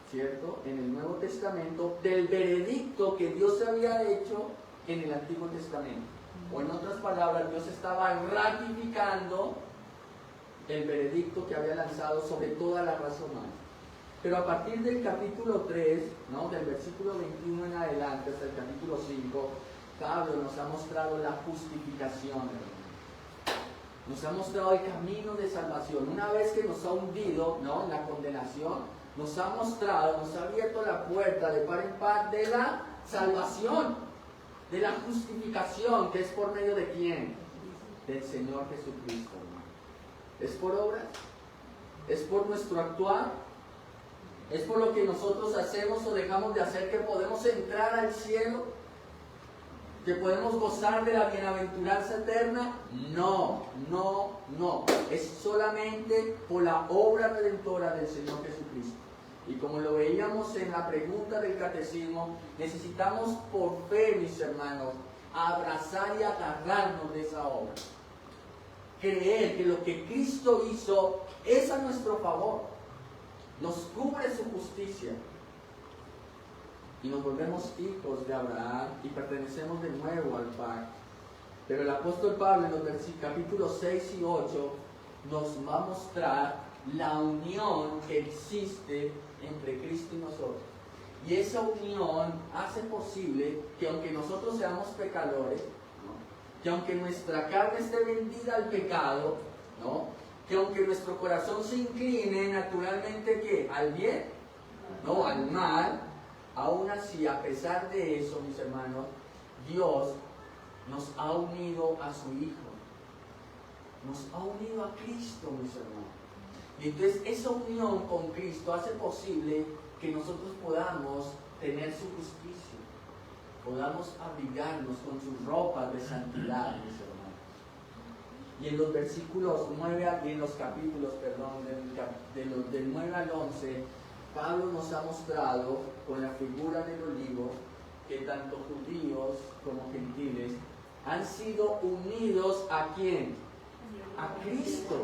¿cierto?, en el Nuevo Testamento del veredicto que Dios había hecho en el Antiguo Testamento. O en otras palabras, Dios estaba ratificando el veredicto que había lanzado sobre toda la raza humana. Pero a partir del capítulo 3, ¿no?, del versículo 21 en adelante hasta el capítulo 5, Pablo nos ha mostrado la justificación, hermano. Nos ha mostrado el camino de salvación. Una vez que nos ha hundido, ¿no?, en la condenación, nos ha mostrado, nos ha abierto la puerta de par en par de la salvación, de la justificación, que es por medio de ¿quién? Del Señor Jesucristo, hermano. ¿Es por obras? ¿Es por nuestro actuar? ¿Es por lo que nosotros hacemos o dejamos de hacer que podemos entrar al cielo? ¿Que podemos gozar de la bienaventuranza eterna? No. Es solamente por la obra redentora del Señor Jesucristo. Y como lo veíamos en la pregunta del catecismo, necesitamos por fe, mis hermanos, abrazar y agarrarnos de esa obra. Creer que lo que Cristo hizo es a nuestro favor. Nos cubre su justicia. Y nos volvemos hijos de Abraham y pertenecemos de nuevo al pacto. Pero el apóstol Pablo en los capítulos 6 y 8 nos va a mostrar la unión que existe entre Cristo y nosotros. Y esa unión hace posible que aunque nosotros seamos pecadores, ¿no?, que aunque nuestra carne esté vendida al pecado, ¿no?, que aunque nuestro corazón se incline naturalmente ¿qué? ¿Al bien? No, al mal. Aún así, a pesar de eso, mis hermanos, Dios nos ha unido a su Hijo. Nos ha unido a Cristo, mis hermanos. Y entonces esa unión con Cristo hace posible que nosotros podamos tener su justicia. Podamos abrigarnos con sus ropas de santidad, mis hermanos. Y en los versículos 9 y en los capítulos, del 9 al 11, Pablo nos ha mostrado con la figura del olivo que tanto judíos como gentiles han sido unidos ¿a quién? A Cristo.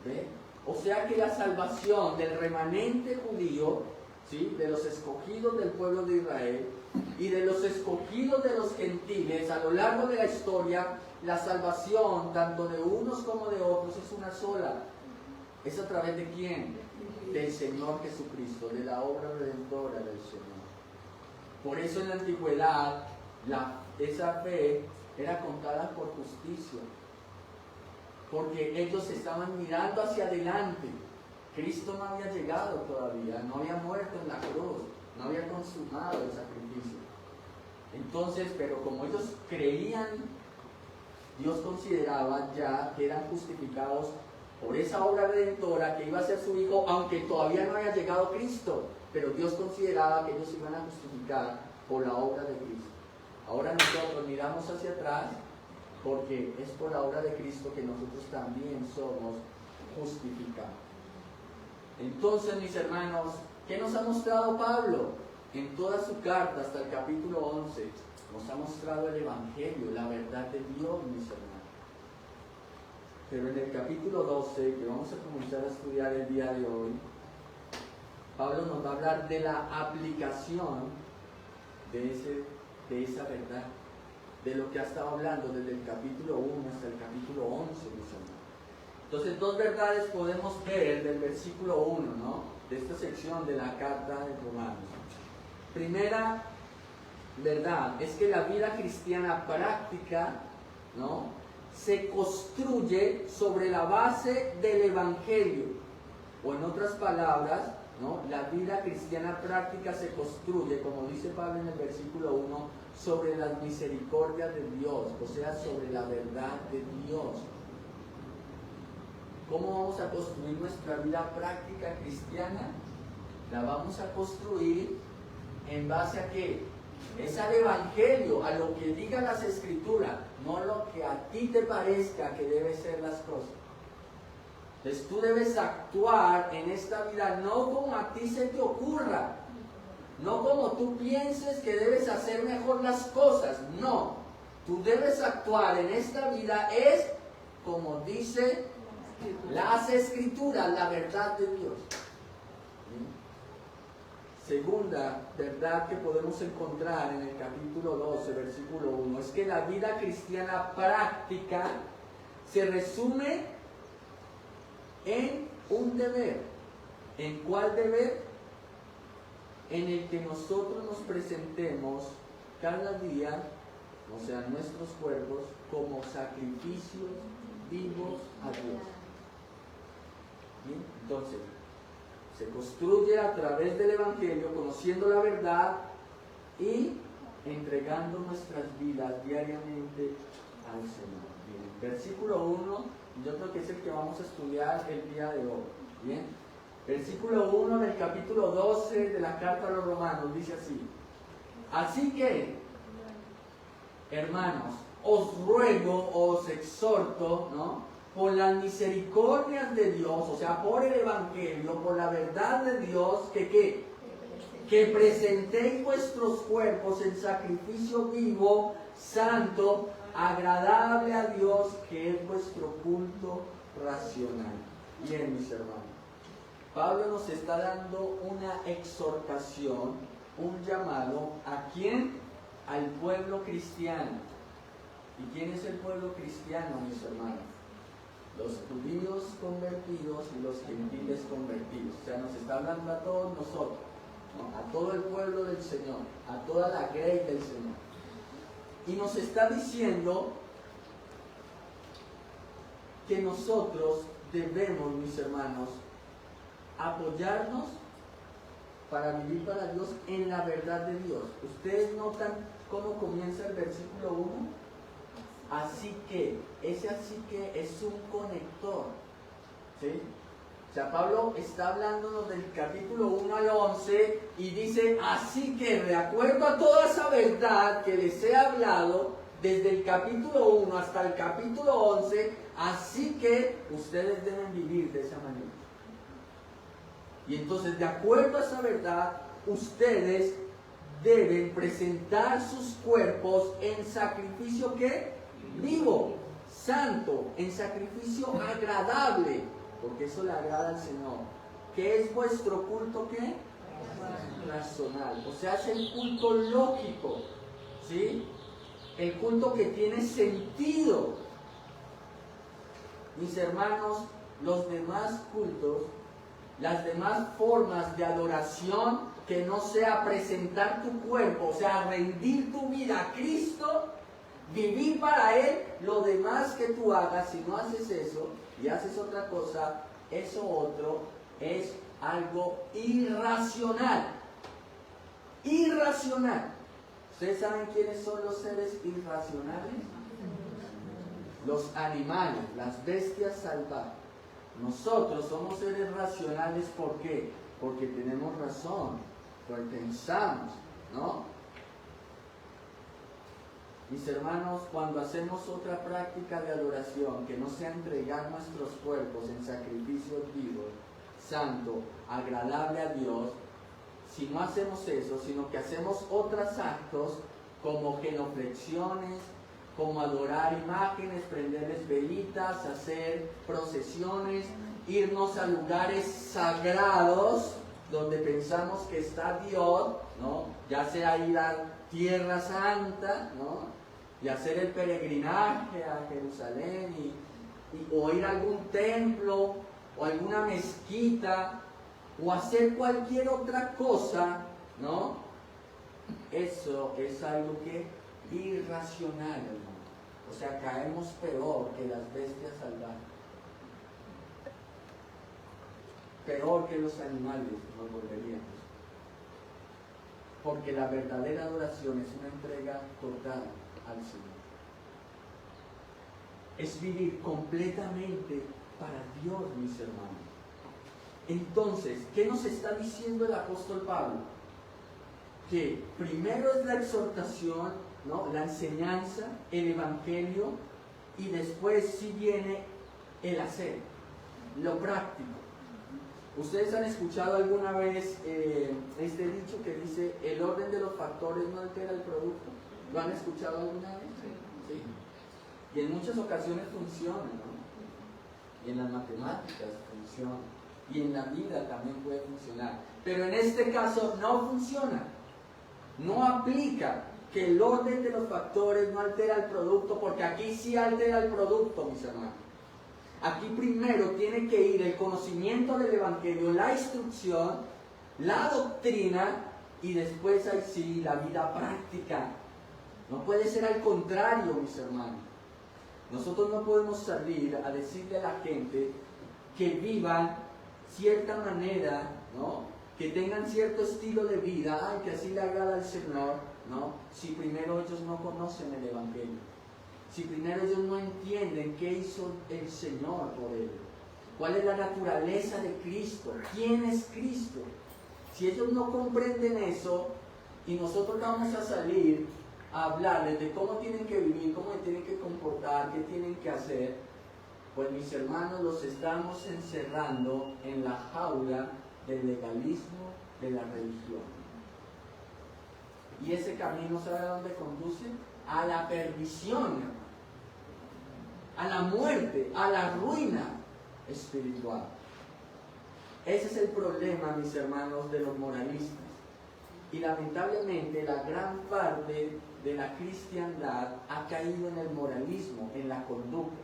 ¿Ve? O sea que la salvación del remanente judío, ¿sí?, de los escogidos del pueblo de Israel y de los escogidos de los gentiles a lo largo de la historia, la salvación tanto de unos como de otros es una sola. ¿Es a través de quién? Del Señor Jesucristo, de la obra redentora del Señor. Por eso en la antigüedad esa fe era contada por justicia, porque ellos estaban mirando hacia adelante. Cristo no había llegado todavía, no había muerto en la cruz, no había consumado el sacrificio. Entonces, pero como ellos creían, Dios consideraba ya que eran justificados por esa obra redentora que iba a ser su Hijo, aunque todavía no había llegado Cristo, pero Dios consideraba que ellos iban a justificar por la obra de Cristo. Ahora nosotros miramos hacia atrás porque es por la obra de Cristo que nosotros también somos justificados. Entonces, mis hermanos, ¿qué nos ha mostrado Pablo? en toda su carta hasta el capítulo 11 nos ha mostrado el Evangelio, la verdad de Dios, mis hermanos. Pero en el capítulo 12, que vamos a comenzar a estudiar el día de hoy, Pablo nos va a hablar de la aplicación de esa verdad, de lo que ha estado hablando desde el capítulo 1 hasta el capítulo 11, mis hermanos. Entonces, dos verdades podemos ver del versículo 1, ¿no?, de esta sección de la carta de Romanos. Primera verdad es que la vida cristiana práctica, ¿no?, se construye sobre la base del Evangelio. O en otras palabras, ¿no?, la vida cristiana práctica se construye, como dice Pablo en el versículo 1, sobre las misericordias de Dios, o sea, sobre la verdad de Dios. ¿Cómo vamos a construir nuestra vida práctica cristiana? La vamos a construir en base a ¿qué? Es al Evangelio, a lo que digan las Escrituras, no lo que a ti te parezca que deben ser las cosas. Entonces tú debes actuar en esta vida no como a ti se te ocurra, no como tú pienses que debes hacer mejor las cosas, no. Tú debes actuar en esta vida es como dice las Escrituras, la verdad de Dios. Segunda verdad que podemos encontrar en el capítulo 12, versículo 1, es que la vida cristiana práctica se resume en un deber. ¿En cuál deber? En el que nosotros nos presentemos cada día, o sea, nuestros cuerpos, como sacrificios vivos a Dios. ¿Bien? Entonces, se construye a través del Evangelio, conociendo la verdad y entregando nuestras vidas diariamente al Señor. Bien. Versículo 1, yo creo que es el que vamos a estudiar el día de hoy. Bien. Versículo 1 del capítulo 12 de la carta a los Romanos dice así: así que, hermanos, os ruego, os exhorto, ¿no?, por las misericordias de Dios, o sea, por el Evangelio, por la verdad de Dios, que presentéis vuestros cuerpos en sacrificio vivo, santo, agradable a Dios, que es vuestro culto racional. Bien, mis hermanos, Pablo nos está dando una exhortación, un llamado, ¿a quién? Al pueblo cristiano. ¿Y quién es el pueblo cristiano, mis hermanos? Los judíos convertidos y los gentiles convertidos. O sea, nos está hablando a todos nosotros, ¿no?, a todo el pueblo del Señor, a toda la grey del Señor. Y nos está diciendo que nosotros debemos, mis hermanos, apoyarnos para vivir para Dios en la verdad de Dios. ¿Ustedes notan cómo comienza el versículo 1? Así que, ese así que es un conector, ¿sí? O sea, Pablo está hablándonos del capítulo 1 al 11 y dice, así que de acuerdo a toda esa verdad que les he hablado, desde el capítulo 1 hasta el capítulo 11, así que ustedes deben vivir de esa manera. Y entonces, de acuerdo a esa verdad, ustedes deben presentar sus cuerpos en sacrificio, ¿qué? Vivo, santo, en sacrificio agradable, porque eso le agrada al Señor. ¿Qué es vuestro culto qué? Racional. O sea, es el culto lógico, ¿sí? El culto que tiene sentido. Mis hermanos, los demás cultos, las demás formas de adoración que no sea presentar tu cuerpo, o sea, rendir tu vida a Cristo, vivir para Él, lo demás que tú hagas, si no haces eso y haces otra cosa, eso otro es algo irracional. Irracional. ¿Ustedes saben quiénes son los seres irracionales? Los animales, las bestias salvajes. Nosotros somos seres racionales, ¿por qué? Porque tenemos razón, porque pensamos, ¿no? Mis hermanos, cuando hacemos otra práctica de adoración que no sea entregar nuestros cuerpos en sacrificios vivos, santo, agradable a Dios, si no hacemos eso, sino que hacemos otros actos como genuflexiones, como adorar imágenes, prenderles velitas, hacer procesiones, irnos a lugares sagrados donde pensamos que está Dios, ¿no? Ya sea ir a Tierra Santa, ¿no? Y hacer el peregrinaje a Jerusalén, o ir a algún templo, o alguna mezquita, o hacer cualquier otra cosa, ¿no? Eso es algo que irracional, hermano. O sea, caemos peor que las bestias salvajes. Peor que los animales nos volveríamos. Porque la verdadera adoración es una entrega total al Señor. Es vivir completamente para Dios, mis hermanos. Entonces, ¿qué nos está diciendo el apóstol Pablo? Que primero es la exhortación, ¿no? La enseñanza, el evangelio, y después sí viene el hacer, lo práctico. ¿Ustedes han escuchado alguna vez este dicho que dice el orden de los factores no altera el producto? ¿Lo han escuchado alguna vez? Sí. Y en muchas ocasiones funciona, ¿no? Y en las matemáticas funciona. Y en la vida también puede funcionar. Pero en este caso no funciona. No aplica que el orden de los factores no altera el producto, porque aquí sí altera el producto, mis hermanos. Aquí primero tiene que ir el conocimiento del Evangelio, la instrucción, la doctrina, y después ahí sí la vida práctica. No puede ser al contrario, mis hermanos. Nosotros no podemos salir a decirle a la gente que vivan cierta manera, ¿no? Que tengan cierto estilo de vida, ay, que así le agrada al Señor, ¿no? Si primero ellos no conocen el Evangelio, si primero ellos no entienden qué hizo el Señor por ellos, cuál es la naturaleza de Cristo, quién es Cristo. Si ellos no comprenden eso, y nosotros vamos a salir a hablarles de cómo tienen que vivir, cómo se tienen que comportar, qué tienen que hacer, pues mis hermanos, los estamos encerrando en la jaula del legalismo de la religión. Y ese camino, ¿sabe a dónde conduce? A la perdición, a la muerte, a la ruina espiritual. Ese es el problema, mis hermanos, de los moralistas. Y lamentablemente la gran parte de la cristiandad ha caído en el moralismo, en la conducta.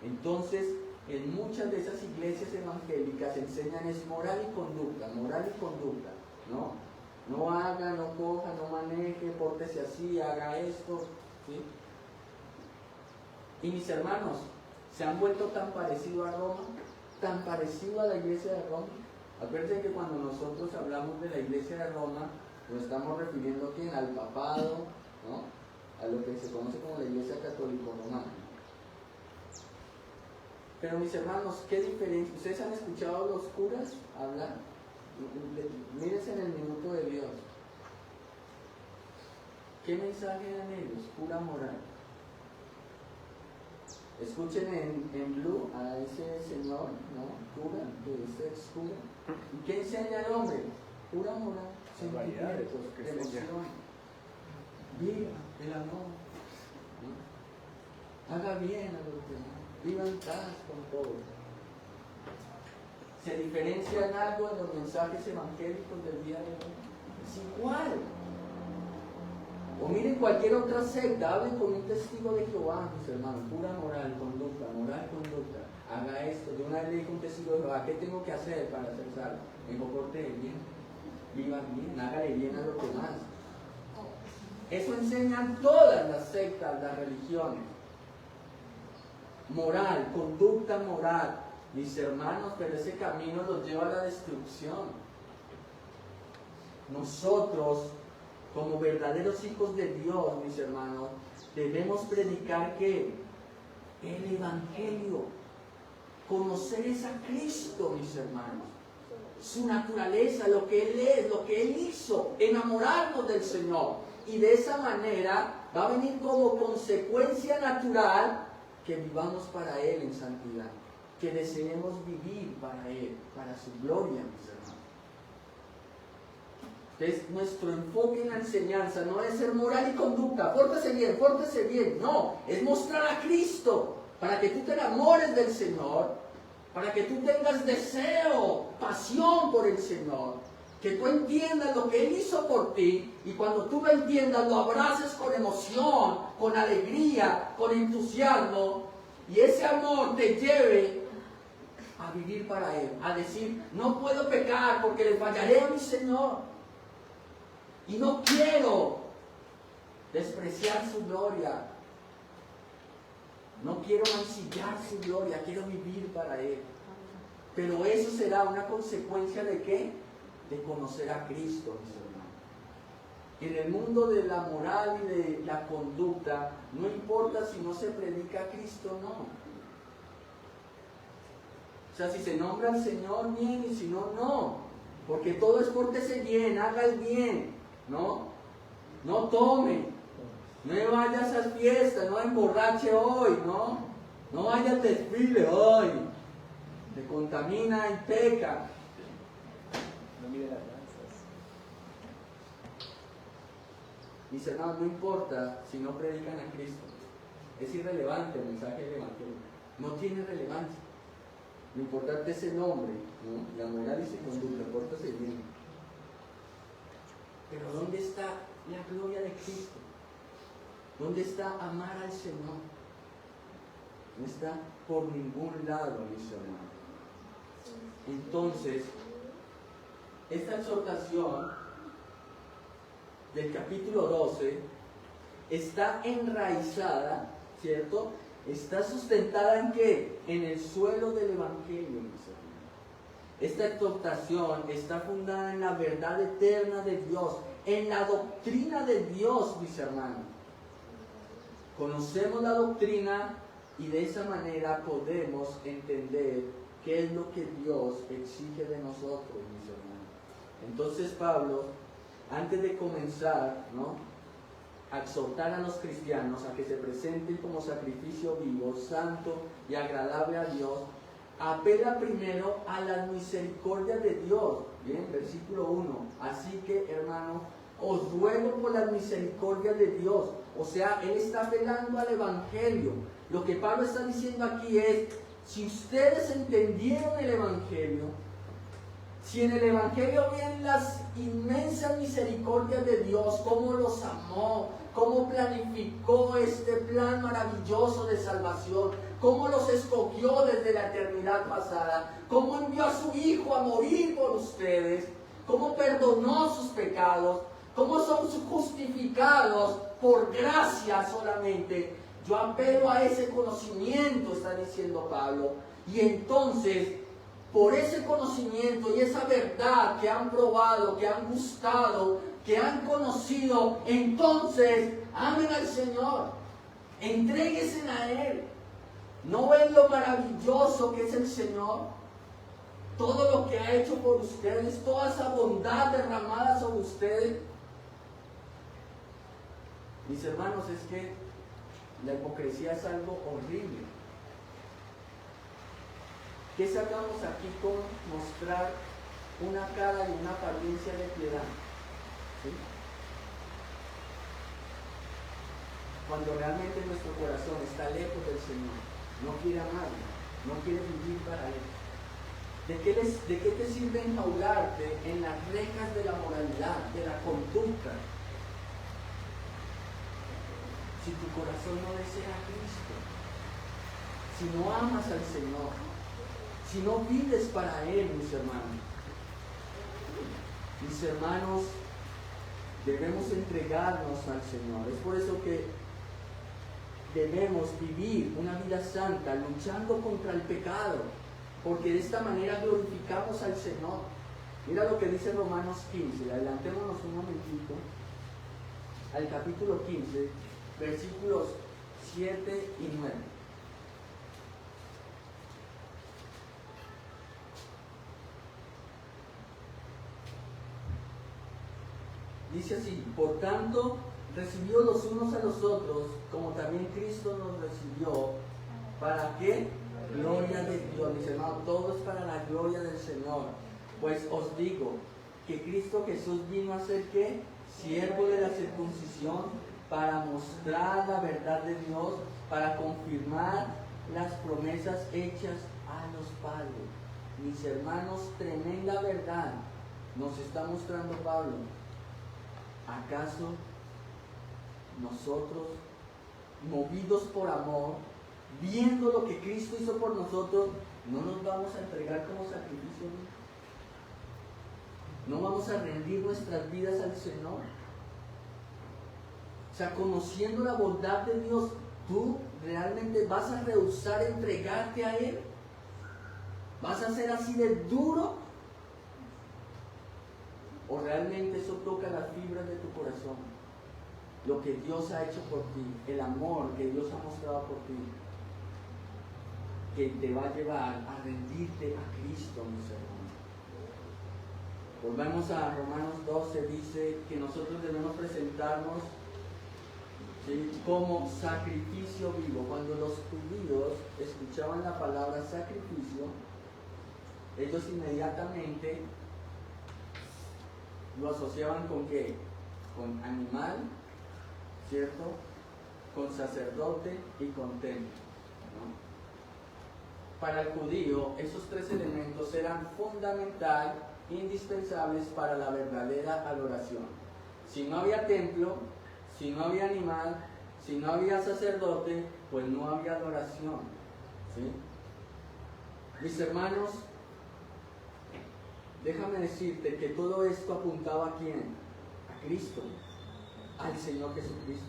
Entonces, en muchas de esas iglesias evangélicas enseñan es moral y conducta, ¿no? No haga, no coja, no maneje, pórtese así, haga esto, ¿sí? Y mis hermanos, se han vuelto tan parecido a Roma, tan parecido a la iglesia de Roma. Acuérdense que cuando nosotros hablamos de la iglesia de Roma, nos estamos refiriendo ¿a quién? Al papado, ¿no? A lo que se conoce como la iglesia católico-romana. Pero mis hermanos, ¿qué diferencia? ¿Ustedes han escuchado a los curas hablar? Mírense en el minuto de Dios. ¿Qué mensaje dan ellos? Pura moral. Escuchen en Blue a ese señor, ¿no? Cura, que es ex cura. ¿Y qué enseña el hombre? Pura moral, sentimientos, emoción. Viva el amor, ¿no? Haga bien a los demás. Viva en paz con todos. ¿Se diferencia en algo en los mensajes evangélicos del día de hoy? Es igual. O miren cualquier otra secta, hablen con un testigo de Jehová, mis hermanos, pura moral, conducta, haga esto. De una vez le dijo un testigo de Jehová, ¿qué tengo que hacer para ser salvo? Me dijo, porte bien, viva bien, hágale bien a los demás. Eso enseñan todas las sectas, las religiones. Moral, conducta moral, mis hermanos, pero ese camino los lleva a la destrucción. Nosotros, como verdaderos hijos de Dios, mis hermanos, debemos predicar ¿qué? El Evangelio. Conocer es a Cristo, mis hermanos. Su naturaleza, lo que Él es, lo que Él hizo, enamorarnos del Señor. Y de esa manera va a venir como consecuencia natural que vivamos para Él en santidad, que deseemos vivir para Él, para su gloria, mis hermanos. Entonces, nuestro enfoque en la enseñanza no es ser moral y conducta, pórtese bien, no, es mostrar a Cristo, para que tú te enamores del Señor, para que tú tengas deseo, pasión por el Señor, que tú entiendas lo que Él hizo por ti, y cuando tú lo entiendas, lo abraces con emoción, con alegría, con entusiasmo, y ese amor te lleve a vivir para Él, a decir, no puedo pecar porque le fallaré a mi Señor. Y no quiero despreciar su gloria. No quiero mancillar su gloria, quiero vivir para Él. Pero eso será una consecuencia ¿de qué? De conocer a Cristo, mis hermanos. En el mundo de la moral y de la conducta, no importa si no se predica a Cristo o no. O sea, si se nombra al Señor, bien, y si no, no. Porque todo es pórtese bien, haga el bien. No tome, no vaya a esas fiestas, no emborrache hoy, no vaya al desfile hoy, te contamina y peca. No mire las danzas. Mis hermanos, no importa si no predican a Cristo, es irrelevante el mensaje del Evangelio, no tiene relevancia. Lo importante es el nombre, ¿no? La moral y su conducta, pórtese bien. Pero ¿dónde está la gloria de Cristo? ¿Dónde está amar al Señor? No está por ningún lado, mis hermanos. Entonces, esta exhortación del capítulo 12 está enraizada, ¿cierto? Está sustentada ¿en qué? En el suelo del Evangelio, mis hermanos. Esta exhortación está fundada en la verdad eterna de Dios, en la doctrina de Dios, mis hermanos. Conocemos la doctrina y de esa manera podemos entender qué es lo que Dios exige de nosotros, mis hermanos. Entonces Pablo, antes de comenzar, a exhortar a los cristianos a que se presenten como sacrificio vivo, santo y agradable a Dios, apela primero a las misericordias de Dios. Bien, versículo 1. Así que, hermanos, os ruego por las misericordias de Dios. O sea, él está apelando al Evangelio. Lo que Pablo está diciendo aquí es, si ustedes entendieron el Evangelio, si en el Evangelio ven las inmensas misericordias de Dios, cómo los amó, cómo planificó este plan maravilloso de salvación, cómo los escogió desde la eternidad pasada, cómo envió a su Hijo a morir por ustedes, cómo perdonó sus pecados, cómo son justificados por gracia solamente. Yo apelo a ese conocimiento, está diciendo Pablo, y entonces, por ese conocimiento y esa verdad que han probado, que han gustado, que han conocido, entonces amen al Señor, entréguense a Él. ¿No ven lo maravilloso que es el Señor? Todo lo que ha hecho por ustedes, toda esa bondad derramada sobre ustedes. Mis hermanos, es que la hipocresía es algo horrible. ¿Qué sacamos aquí con mostrar una cara y una apariencia de piedad? ¿Sí? Cuando realmente nuestro corazón está lejos del Señor, no quiere amarlo, no quiere vivir para Él. ¿De qué te sirve enjaularte en las rejas de la moralidad, de la conducta, si tu corazón no desea a Cristo? Si no amas al Señor, si no vives para Él, mis hermanos. Mis hermanos, debemos entregarnos al Señor. Es por eso que debemos vivir una vida santa, luchando contra el pecado, porque de esta manera glorificamos al Señor. Mira lo que dice Romanos 15, adelantémonos un momentito al capítulo 15, versículos 7 y 9. Dice así: por tanto, recibió los unos a los otros, como también Cristo nos recibió. ¿Para qué? Gloria de Dios. Mis hermanos, todo es para la gloria del Señor. Pues os digo, que Cristo Jesús vino a ser ¿qué? Siervo de la circuncisión para mostrar la verdad de Dios, para confirmar las promesas hechas a los padres. Mis hermanos, tremenda verdad nos está mostrando Pablo. ¿Acaso nosotros, movidos por amor, viendo lo que Cristo hizo por nosotros, no nos vamos a entregar como sacrificio? ¿No vamos a rendir nuestras vidas al Señor? O sea, conociendo la bondad de Dios, ¿tú realmente vas a rehusar entregarte a Él? ¿Vas a ser así de duro? ¿O realmente eso toca las fibras de tu corazón? Lo que Dios ha hecho por ti, el amor que Dios ha mostrado por ti, que te va a llevar a rendirte a Cristo, mis hermanos. Volvemos a Romanos 12, dice que nosotros debemos presentarnos, ¿sí?, como sacrificio vivo. Cuando los judíos escuchaban la palabra sacrificio, ellos inmediatamente lo asociaban ¿con qué? Con animal, ¿cierto? Con sacerdote y con templo, ¿no? Para el judío, esos tres elementos eran fundamental, indispensables para la verdadera adoración. Si no había templo, si no había animal, si no había sacerdote, pues no había adoración, ¿sí? Mis hermanos, déjame decirte que todo esto apuntaba ¿a quién? A Cristo, al Señor Jesucristo.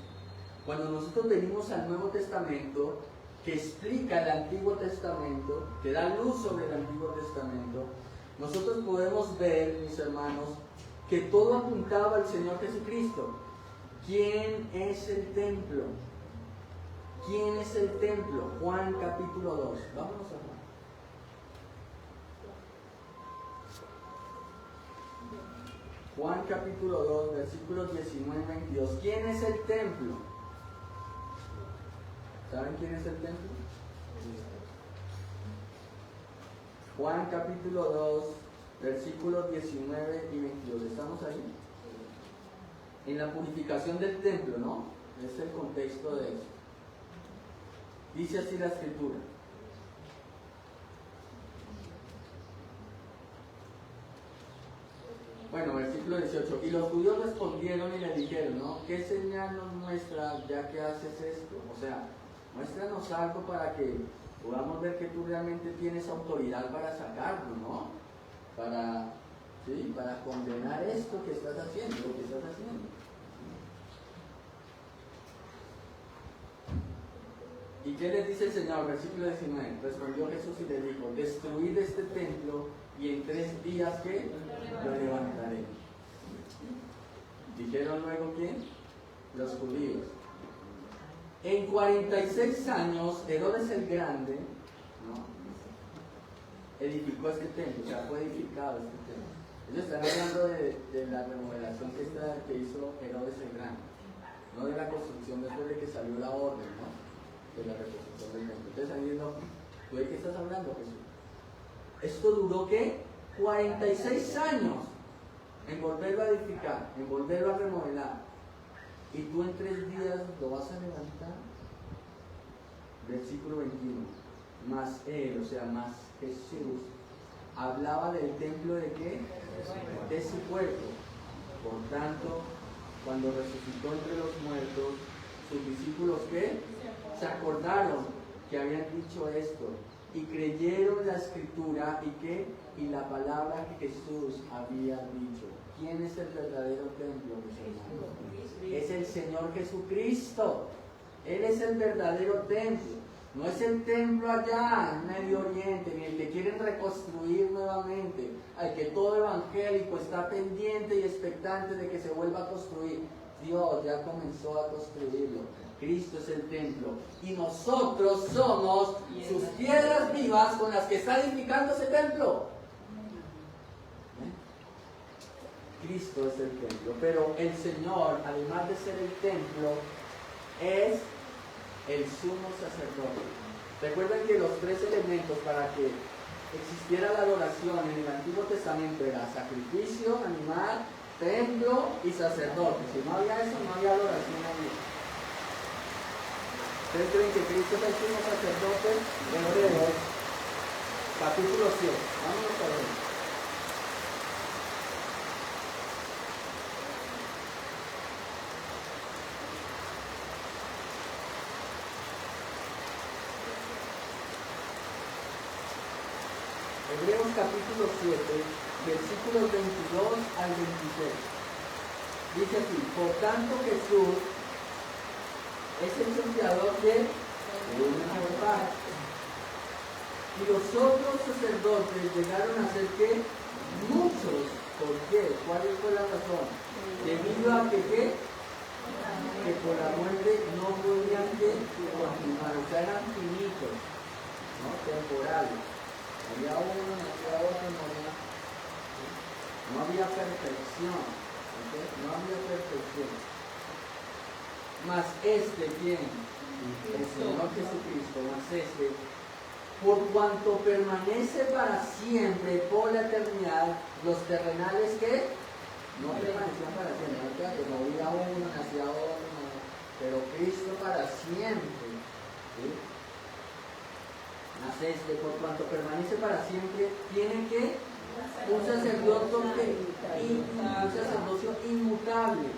Cuando nosotros venimos al Nuevo Testamento, que explica el Antiguo Testamento, que da luz sobre el Antiguo Testamento, nosotros podemos ver, mis hermanos, que todo apuntaba al Señor Jesucristo. ¿Quién es el templo? ¿Quién es el templo? Juan capítulo 2. Vámonos a Juan. Juan capítulo 2, versículos 19 y 22. ¿Quién es el templo? ¿Saben quién es el templo? Juan capítulo 2, versículos 19 y 22. ¿Estamos ahí? En la purificación del templo, ¿no? Es el contexto de eso. Dice así la Escritura. Bueno, versículo 18. Y los judíos respondieron y le dijeron, ¿no? ¿Qué señal nos muestra ya que haces esto? O sea, muéstranos algo para que podamos ver que tú realmente tienes autoridad para sacarlo, ¿no? Para condenar esto que estás haciendo, lo que estás haciendo. ¿Y qué les dice el Señor? Versículo 19. Respondió Jesús y les dijo, destruid este templo y en 3 días, ¿qué? Lo levantaré. ¿Dijeron luego quién? Los judíos. En 46 años, Herodes el Grande, ¿no?, edificó este templo, o sea, fue edificado este templo. Ellos están hablando de la remodelación que hizo Herodes el Grande, no de la construcción después de que salió la orden, ¿no?, de la reconstrucción del templo. Entonces están diciendo, ¿tú de qué estás hablando, Jesús? Esto duró, ¿qué? 46 años en volverlo a edificar, en volverlo a remodelar. Y tú en 3 días lo vas a levantar. Versículo 21. Más él, o sea, más Jesús, hablaba del templo de qué? De su cuerpo. Por tanto, cuando resucitó entre los muertos, sus discípulos, ¿qué? Se acordaron que habían dicho esto y creyeron la Escritura y ¿qué? Y la palabra que Jesús había dicho. ¿Quién es el verdadero templo, mis hermanos? Es el Señor Jesucristo. Él es el verdadero templo. No es el templo allá en Medio Oriente, ni el que quieren reconstruir nuevamente, al que todo evangélico está pendiente y expectante de que se vuelva a construir. Dios ya comenzó a construirlo. Cristo es el templo. Y nosotros somos sus piedras vivas con las que está edificando ese templo. Cristo es el templo, pero el Señor, además de ser el templo, es el sumo sacerdote. Recuerden que los 3 elementos para que existiera la adoración en el Antiguo Testamento era sacrificio, animal, templo y sacerdote. Si no había eso, no había adoración allí. ¿Ustedes creen que Cristo es el sumo sacerdote? Hebreos, capítulo 7. Vámonos a ver. Hebreos capítulo 7, versículos 22 al 26. Dice así: por tanto Jesús es el mediador de una paz. Y los otros sacerdotes llegaron a ser ¿qué? Muchos. ¿Por qué? ¿Cuál fue la razón? Debido a que ¿qué? Que por la muerte no podían continuar, o sea, eran finitos, ¿no? Temporales. Había uno, había otro, no había perfección, ¿okay? No había perfección. Mas ¿quién? El Señor Jesucristo, mas por cuanto permanece para siempre, por la eternidad, los terrenales que no permanecían para siempre, que no había uno, nacía otro, no, pero Cristo para siempre, ¿sí? Mas por cuanto permanece para siempre, tiene que un sacerdocio inmutable,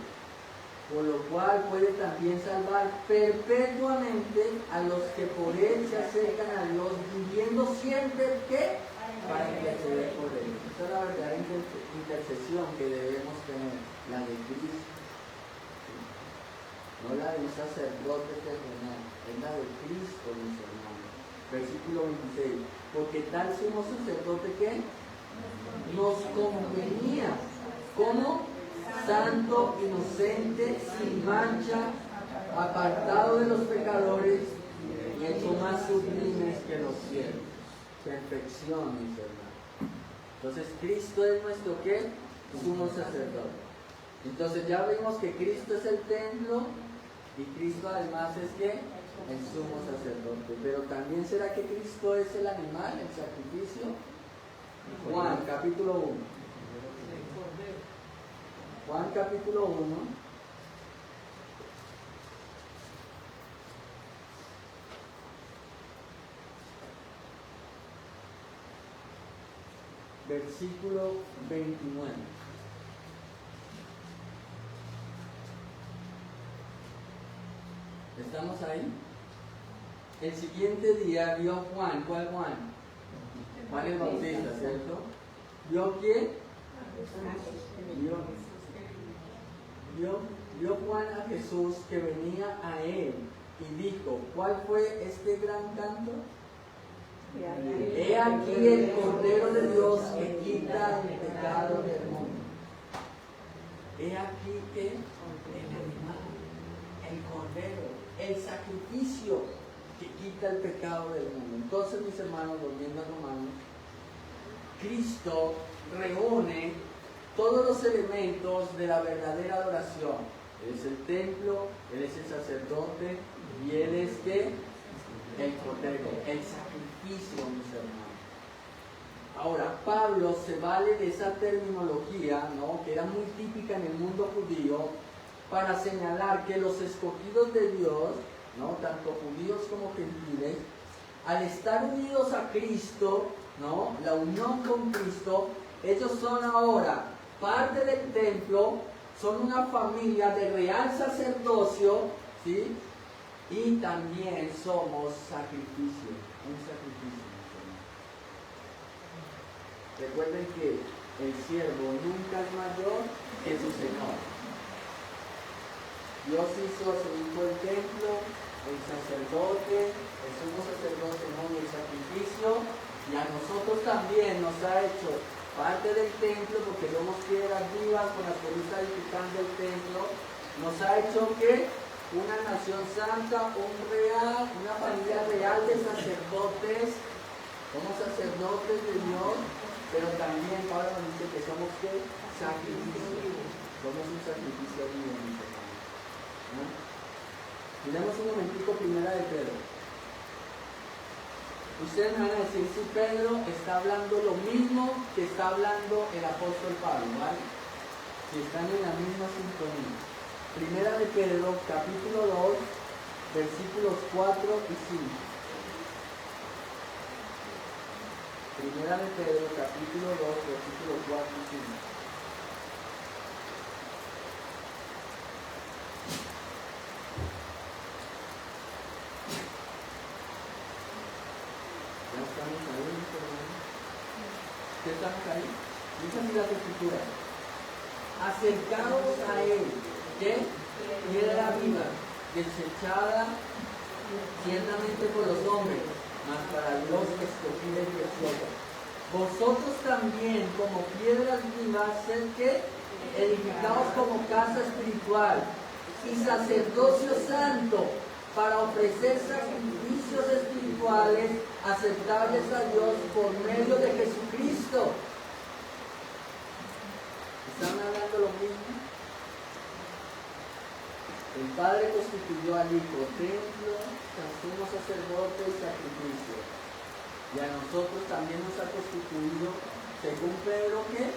por lo cual puede también salvar perpetuamente a los que por él se acercan a Dios, viviendo siempre ¿qué? Para interceder por él. Esa es la verdadera intercesión que debemos tener, la de Cristo, no la de un sacerdote terrenal, es la de Cristo, mis hermanos. Versículo 26, porque tal sumo sacerdote que nos convenía como santo, inocente, sin mancha, apartado de los pecadores y hecho más sublimes que los cielos. Perfección, mis hermanos. Entonces Cristo es nuestro ¿qué? Sumo sacerdote. Entonces ya vimos que Cristo es el templo y Cristo además es ¿qué? El sumo sacerdote. Pero también será que Cristo es el animal, el sacrificio. Juan capítulo 1. Juan capítulo 1. Versículo 29. ¿Estamos ahí? El siguiente día vio Juan. ¿Cuál Juan? Juan el Bautista, ¿cierto? ¿Vio quién? Vio Juan a Jesús que venía a él y dijo: ¿cuál fue este gran canto? He aquí el Cordero de Dios que quita el pecado del mundo. He aquí que el animal, el Cordero, el sacrificio que quita el pecado del mundo. Entonces, mis hermanos, volviendo a Romanos, Cristo reúne todos los elementos de la verdadera adoración. Él es el templo, Él es el sacerdote y Él es ¿qué? El Cordero, el sacrificio, mis hermanos. Ahora, Pablo se vale de esa terminología, ¿no?, que era muy típica en el mundo judío, para señalar que los escogidos de Dios, ¿no?, tanto judíos como gentiles, al estar unidos a Cristo, ¿no?, la unión con Cristo, ellos son ahora parte del templo, son una familia de real sacerdocio, ¿sí?, y también somos sacrificio, un sacrificio. Recuerden que el siervo nunca es mayor que su Señor. Dios hizo a su Hijo el templo, el sacerdote, el sumo sacerdote, ¿no?, y el sacrificio, y a nosotros también nos ha hecho parte del templo, porque somos piedras vivas con las que está edificando el templo. Nos ha hecho ¿qué? Una nación santa, una familia real de sacerdotes. Somos sacerdotes de Dios, pero también Pablo nos dice que somos ¿qué? Sacrificio. Somos un sacrificio vivo, mis hermanos, ¿no? Miremos un momentico primera de Pedro. Ustedes me van a decir si Pedro está hablando lo mismo que está hablando el apóstol Pablo, ¿vale? Si están en la misma sintonía. Primera de Pedro, capítulo 2, versículos 4 y 5. Primera de Pedro, capítulo 2, versículos 4 y 5. ¿Ya estamos ahí, mis hermanos? ¿Qué estamos ahí? Dice así las escrituras. Acercaos a él, que piedra viva, desechada ciertamente por los hombres, mas para Dios escogida y preciosa. Vosotros también, como piedras vivas, sed que edificaos como casa espiritual y sacerdocio santo, para ofrecer sacrificios espirituales aceptables a Dios por medio de Jesucristo. ¿Están hablando lo mismo? El Padre constituyó al Hijo templo, sumo sacerdote y sacrificio. Y a nosotros también nos ha constituido, según Pedro, que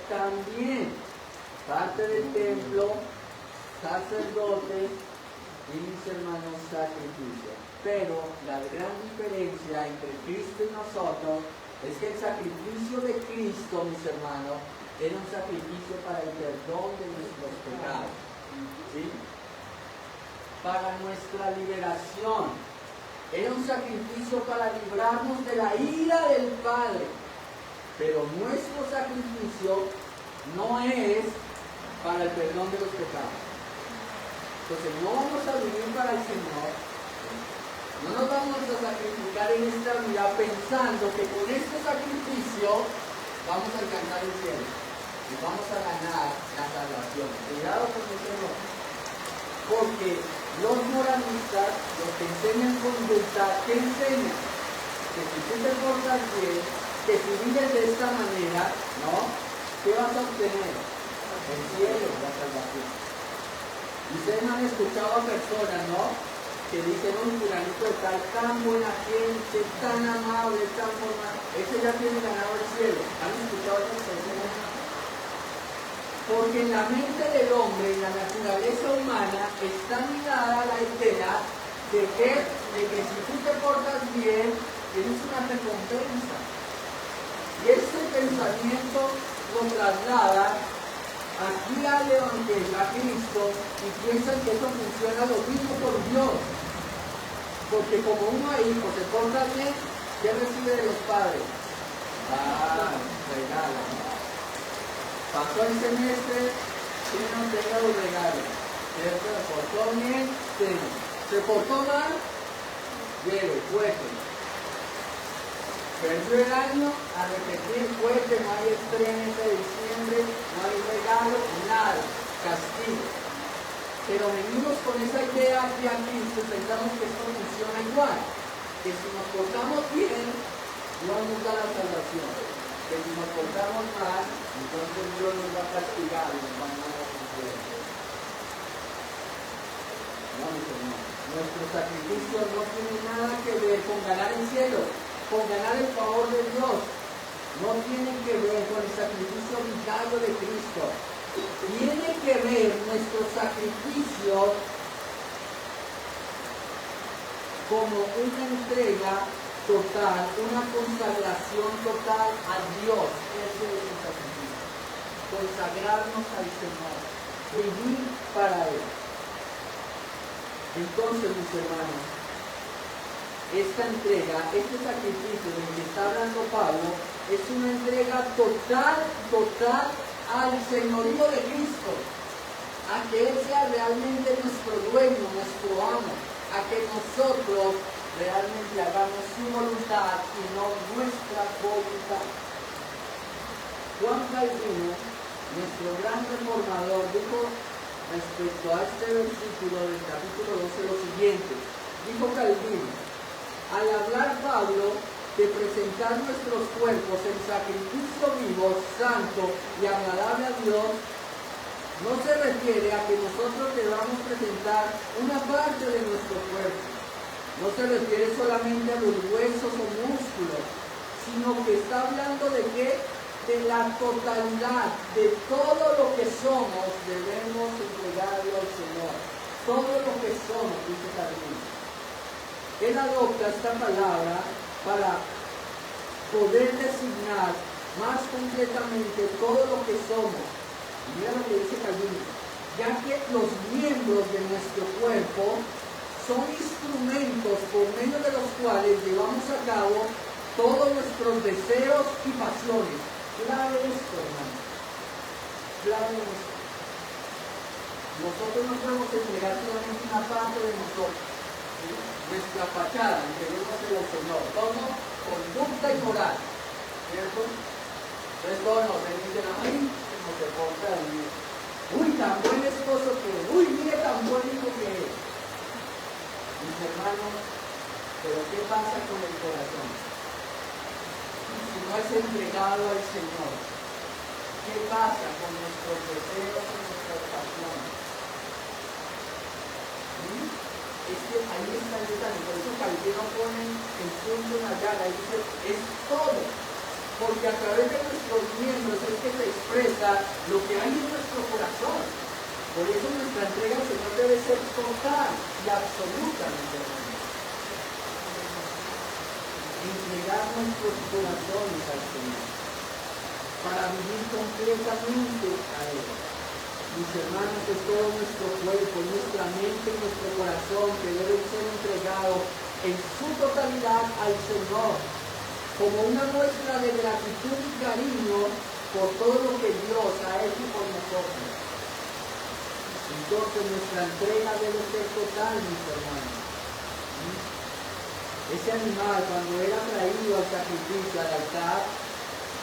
también parte del templo, sacerdote y mis hermanos sacrificio. Pero la gran diferencia entre Cristo y nosotros es que el sacrificio de Cristo, mis hermanos, era un sacrificio para el perdón de nuestros pecados, ¿sí? Para nuestra liberación. Era un sacrificio para librarnos de la ira del Padre. Pero nuestro sacrificio no es para el perdón de los pecados. Entonces no vamos a vivir para el Señor, no nos vamos a sacrificar en esta vida pensando que con este sacrificio vamos a alcanzar el cielo y vamos a ganar la salvación. Cuidado con eso, no. Porque los moralistas, los que enseñan conducta, ¿qué enseñan? Que si tú te portas bien, que si vives de esta manera, ¿no? ¿Qué vas a obtener? El cielo, la salvación. Y ustedes me han escuchado a personas, ¿no? Que dicen, un fulanito de tal, tan buena gente, tan amable, tan formal, ese ya tiene ganado el cielo. ¿Han escuchado a esas personas? Porque en la mente del hombre, en la naturaleza humana, está mirada la idea de que si tú te portas bien, tienes una recompensa. Y este pensamiento lo traslada aquí al Evangelio, a Cristo, y piensan que eso funciona lo mismo por Dios. Porque como uno hijo se porta bien, ¿qué recibe de los padres? Regalo. Pasó el semestre, tiene un regalo regalo. Se portó bien, se portó mal, lleve, fuerte. Perdió el año, a repetir fuerte, no hay estreno de diciembre, no hay regalo, nada, castigo. Pero venimos con esa idea aquí a Cristo, pensamos que esto funciona igual, que si nos portamos bien, Dios nos da la salvación, que si nos portamos mal, entonces Dios nos va a castigar y nos va a dar la salvación. No, mis hermanos, nuestro sacrificio no tiene nada que ver con ganar el cielo, con ganar el favor de Dios. No tiene que ver con el sacrificio vicario de Cristo. Tiene que ver nuestro sacrificio como una entrega total, una consagración total a Dios. Ese es el sacrificio. Consagrarnos al Señor. Vivir para Él. Entonces, mis hermanos, esta entrega, este sacrificio del que está hablando Pablo, es una entrega total al señorío de Cristo, a que Él sea realmente nuestro dueño, nuestro amo, a que nosotros realmente hagamos su voluntad y no nuestra voluntad. Juan Calvino, nuestro gran reformador, dijo respecto a este versículo del capítulo 12 lo siguiente. Dijo Calvino: al hablar Pablo de presentar nuestros cuerpos en sacrificio vivo, santo y agradable a Dios, no se refiere a que nosotros debamos presentar una parte de nuestro cuerpo. no se refiere solamente a los huesos o músculos, sino que está hablando de qué? De la totalidad, de todo lo que somos, debemos entregarlo al Señor. Todo lo que somos, dice Carmen. Él adopta esta palabra para poder designar más completamente todo lo que somos. Y mira lo que dice Calvino, ya que los miembros de nuestro cuerpo son instrumentos por medio de los cuales llevamos a cabo todos nuestros deseos y pasiones. Claro esto, hermano. Claro esto. Nosotros no podemos entregar solamente una parte de nosotros. ¿Sí? Nuestra fachada, entreguémosela al Señor. Todo conducta y moral. ¿Cierto? Entonces todos nos dicen, ay, cómo se porta bien. Uy, tan buen esposo que es. Uy, mire tan buen hijo que es. Mis hermanos, pero ¿qué pasa con el corazón? Si no es entregado al Señor, ¿qué pasa con nuestros deseos y nuestras pasiones? Es que ahí está el detalle, por eso Calvino pone el punto en la llaga y dice, es todo, porque a través de nuestros miembros es que se expresa lo que hay en nuestro corazón. Por eso nuestra entrega al Señor debe ser total y absoluta, mis hermanos. Entregar nuestros corazones al Señor para vivir completamente a Él. Mis hermanos, es todo nuestro cuerpo, nuestra mente y nuestro corazón que deben ser entregados en su totalidad al Señor, como una muestra de gratitud y cariño por todo lo que Dios ha hecho por nosotros. Entonces nuestra entrega debe ser total, mis hermanos. Ese animal, cuando era traído al sacrificio, al altar,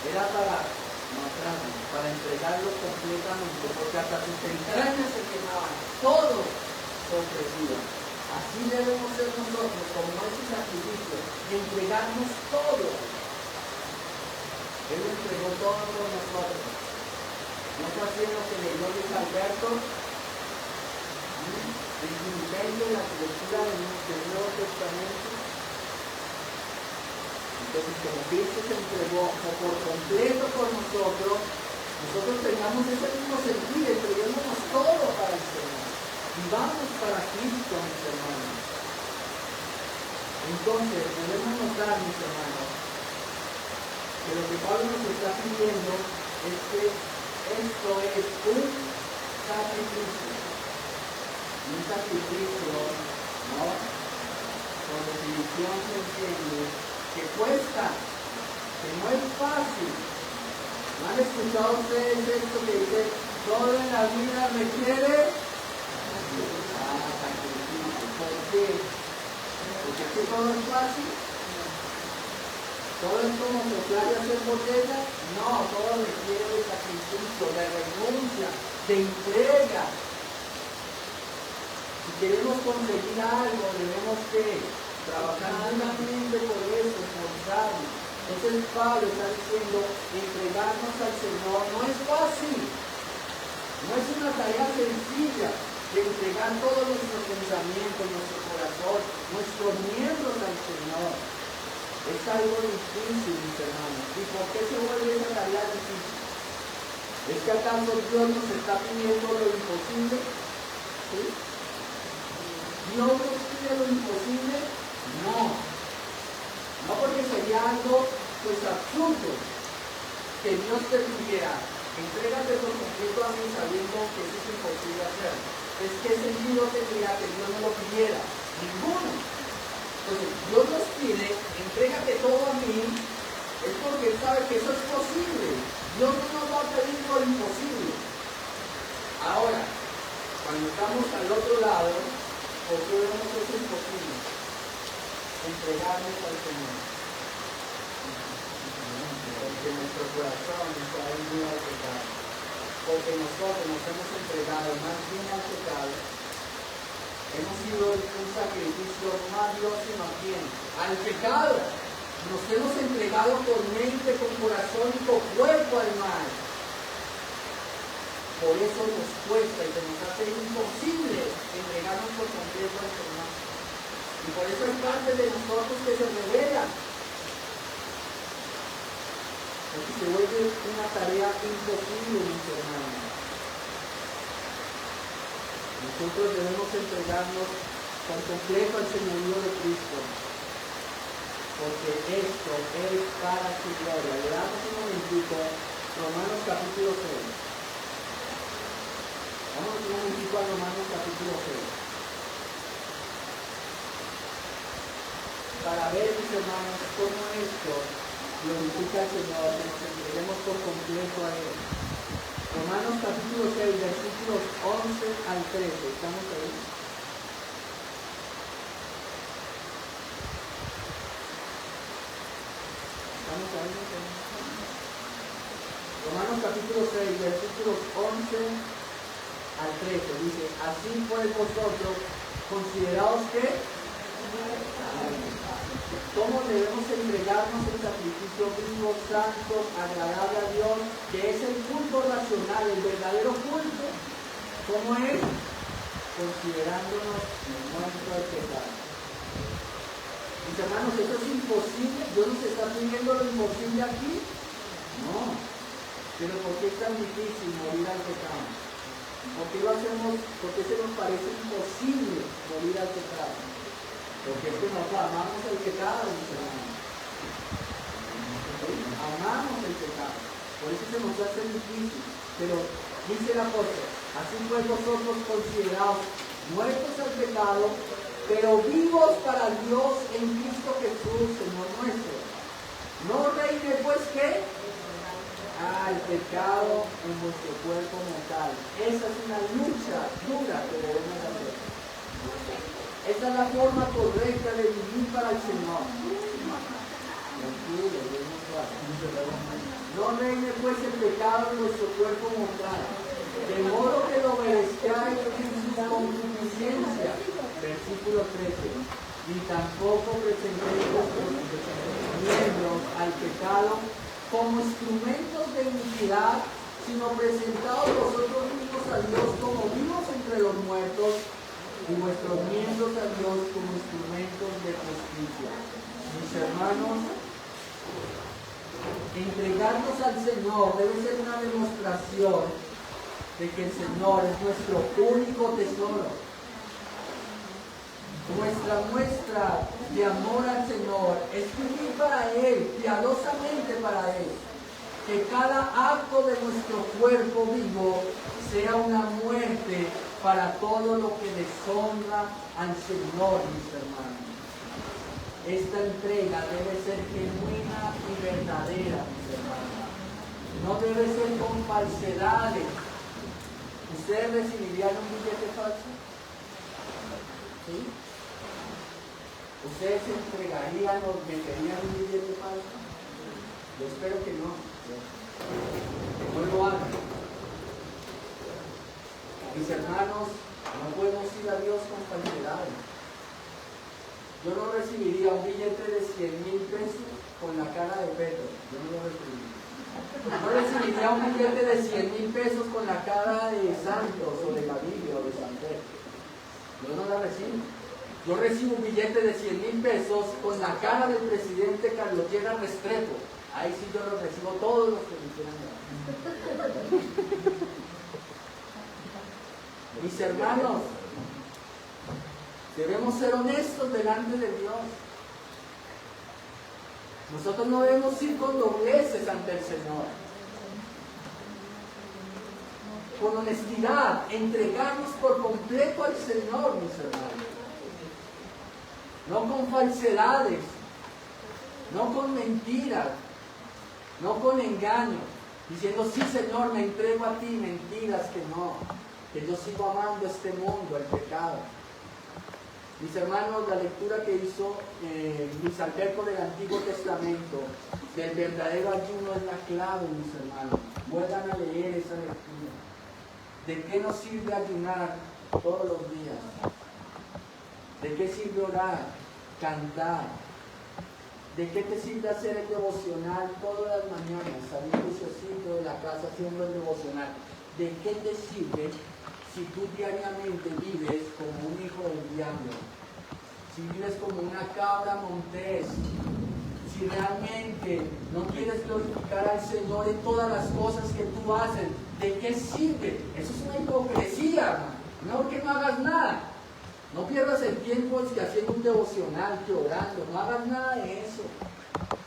era para matarlo, para entregarlo completamente, porque hasta sus entrañas se quemaban, todo se ofrecía. Así debemos ser nosotros, como ese sacrificio, de entregarnos todo. Él entregó todo por nosotros. No fue así lo que leyó Luis Alberto en su imperio, la lectura del Nuevo Testamento. Entonces, como Cristo se entregó por completo por nosotros, nosotros tengamos ese mismo sentido, entreguémonos todo para el Señor. Y vamos para Cristo, mis hermanos. Entonces, debemos notar, mis hermanos, que lo que Pablo nos está pidiendo es que esto es un sacrificio. Un sacrificio, ¿no? Por definición se entiende que cuesta, que no es fácil. ¿No han escuchado ustedes esto que dice, todo en la vida requiere sacrificio? ¿Por qué? Porque aquí todo es fácil. ¿Todo es como soplar y hacer botella? No, todo requiere de sacrificio, de renuncia, de entrega. Si queremos conseguir algo, debemos que trabajar duramente por eso, esforzarnos. Entonces Pablo está diciendo, entregarnos al Señor no es fácil. No es una tarea sencilla de entregar todos nuestros pensamientos, nuestro corazón, nuestros miembros al Señor. Es algo difícil, mis hermanos. ¿Y por qué se vuelve esa tarea difícil? ¿Es que acaso Dios nos está pidiendo lo imposible? ¿Sí? ¿Dios nos pide lo imposible? No. No, porque sería algo pues absurdo que Dios te pidiera, entrégate por completo a mí sabiendo que eso es imposible hacer. Es que sentido tendría que Dios no lo pidiera. Ninguno. Entonces, Dios nos pide, entrégate todo a mí, es porque Él sabe que eso es posible. Dios no nos va a pedir lo imposible. Ahora, cuando estamos al otro lado, ¿por qué vemos que eso es imposible? Entregarnos al Señor. Porque nuestro corazón está unido al pecado. Porque nosotros nos hemos entregado más bien al pecado. Hemos sido un sacrificio no a Dios sino a quién? Al pecado. Nos hemos entregado por mente, con corazón y con cuerpo al mal. Por eso nos cuesta y se nos hace imposible entregarnos por completo al Señor. Y Y por eso hay parte de nosotros que se rebelan. Porque se vuelve una tarea imposible, mis hermanos. Nosotros debemos entregarnos por completo al señorío de Cristo, porque esto es para su gloria. Le damos un momentito, Romanos capítulo 6. Vamos un momentito a Romanos capítulo 6. Para ver, mis hermanos, cómo esto glorifica al Señor, que nos entreguemos por completo a Él. Romanos capítulo 6, versículos 11 al 13. ¿Estamos ahí? ¿Estamos ahí? Romanos capítulo 6, versículos 11 al 13. Dice, así pues vosotros, consideraos que cómo debemos entregarnos en sacrificio vivo, santo, agradable a Dios, que es el culto racional, el verdadero culto. ¿Cómo es? Considerándonos muertos al pecado. Mis hermanos, eso es imposible. Dios nos está pidiendo lo imposible aquí. No. Pero ¿por qué es tan difícil morir al pecado? ¿Por qué lo hacemos? ¿Por qué se nos parece imposible morir al pecado? Porque es que nosotros amamos el pecado, mis hermanos. Amamos el pecado. Por eso se nos hace difícil. Pero dice el apóstol, así pues vosotros considerados muertos al pecado, pero vivos para Dios en Cristo Jesús, Señor nuestro. No reine pues ¿qué? El pecado en vuestro cuerpo mortal. Esa es una lucha dura que debemos hacer. Esta es la forma correcta de vivir para el Señor. No reine pues el pecado en vuestro cuerpo mortal, de modo que lo obedezcáis en su concupiscencia. Versículo 13. Ni tampoco presentéis vuestros miembros al pecado como instrumentos de iniquidad, sino presentaos vosotros mismos a Dios como vivos entre los muertos, y vuestros miembros a Dios como instrumentos de justicia. Mis hermanos, entregarnos al Señor debe ser una demostración de que el Señor es nuestro único tesoro. Nuestra muestra de amor al Señor es vivir para Él, piadosamente para Él. Que cada acto de nuestro cuerpo vivo sea una muerte para todo lo que deshonra al Señor, mis hermanos. Esta entrega debe ser genuina y verdadera, mis hermanos. No debe ser con falsedades. ¿Ustedes recibirían un billete falso? ¿Sí? ¿Ustedes se entregarían o meterían un billete falso? Yo espero que no. No lo hagan. Mis hermanos, no podemos ir a Dios con falsedades. Yo no recibiría un billete de 100,000 pesos con la cara de Pedro. Yo no lo recibiría. No recibiría un billete de 100,000 pesos con la cara de Santos o de la Biblia o de San Pedro. Yo no la recibo. Yo recibo un billete de 100,000 pesos con la cara del presidente Carlos Lleras Restrepo. Ahí sí yo lo recibo todos los que me quieran dar. Mis hermanos, debemos ser honestos delante de Dios. Nosotros no debemos ir con dobleces ante el Señor. Con honestidad, entregarnos por completo al Señor, mis hermanos. No con falsedades, no con mentiras, no con engaños, diciendo, sí Señor, me entrego a ti, mentiras que no, que yo sigo amando este mundo, el pecado. Mis hermanos, la lectura que hizo Luis Alberto del Antiguo Testamento, del verdadero ayuno es la clave, mis hermanos. Vuelvan a leer esa lectura. ¿De qué nos sirve ayunar todos los días? ¿De qué sirve orar, cantar? ¿De qué te sirve hacer el devocional todas las mañanas, salir juiciosito de la casa haciendo el devocional? ¿De qué te sirve si tú diariamente vives como un hijo del diablo? si vives como una cabra montés, si realmente no quieres glorificar al Señor en todas las cosas que tú haces, ¿de qué sirve? Eso es una hipocresía, hermano. Mejor que no hagas nada. No pierdas el tiempo que haciendo un devocional, que orando, no hagas nada de eso.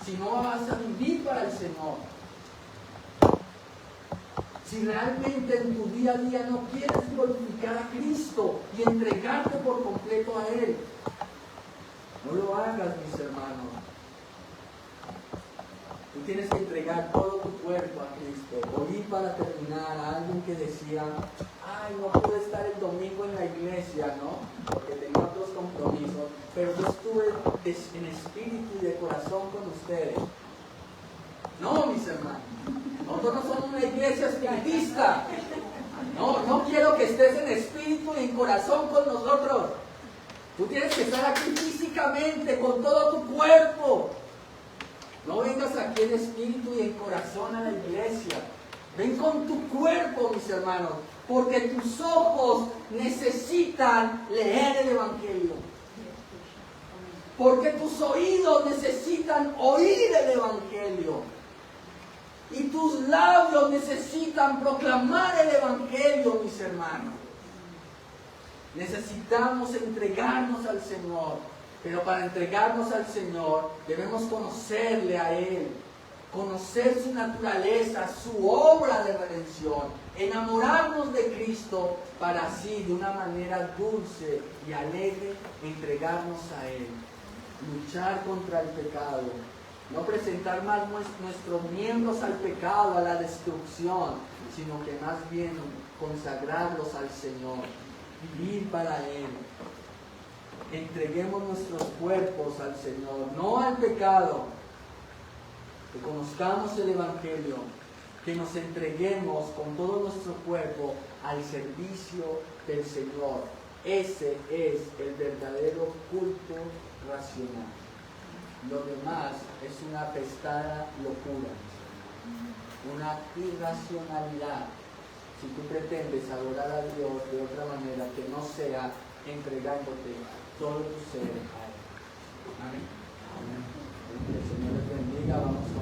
Si no vas a vivir para el Señor. Si realmente en tu día a día no quieres glorificar a Cristo y entregarte por completo a Él, no lo hagas, mis hermanos. Tú tienes que entregar todo tu cuerpo a Cristo. Oí para terminar a alguien que decía, ay, no pude estar el domingo en la iglesia, ¿no? Porque tenía otros compromisos, pero yo estuve en espíritu y de corazón con ustedes. No, mis hermanos, nosotros no somos una iglesia espiritista. No quiero que estés en espíritu y en corazón con nosotros. Tú tienes que estar aquí físicamente, con todo tu cuerpo. No vengas aquí en espíritu y en corazón a la iglesia. Ven con tu cuerpo, mis hermanos, porque tus ojos necesitan leer el Evangelio. Porque tus oídos necesitan oír el Evangelio. Y tus labios necesitan proclamar el Evangelio, mis hermanos. Necesitamos entregarnos al Señor. Pero para entregarnos al Señor debemos conocerle a Él, conocer su naturaleza, su obra de redención, enamorarnos de Cristo para así de una manera dulce y alegre entregarnos a Él, luchar contra el pecado, no presentar más nuestros miembros al pecado, a la destrucción, sino que más bien consagrarlos al Señor, vivir para Él. Entreguemos nuestros cuerpos al Señor, no al pecado. Que conozcamos el Evangelio, que nos entreguemos con todo nuestro cuerpo al servicio del Señor. Ese es el verdadero culto racional. Lo demás es una apestada locura, una irracionalidad. Si tú pretendes adorar a Dios de otra manera que no sea entregándote todo tu ser a Él. Amén. Que el Señor les bendiga. Vamos a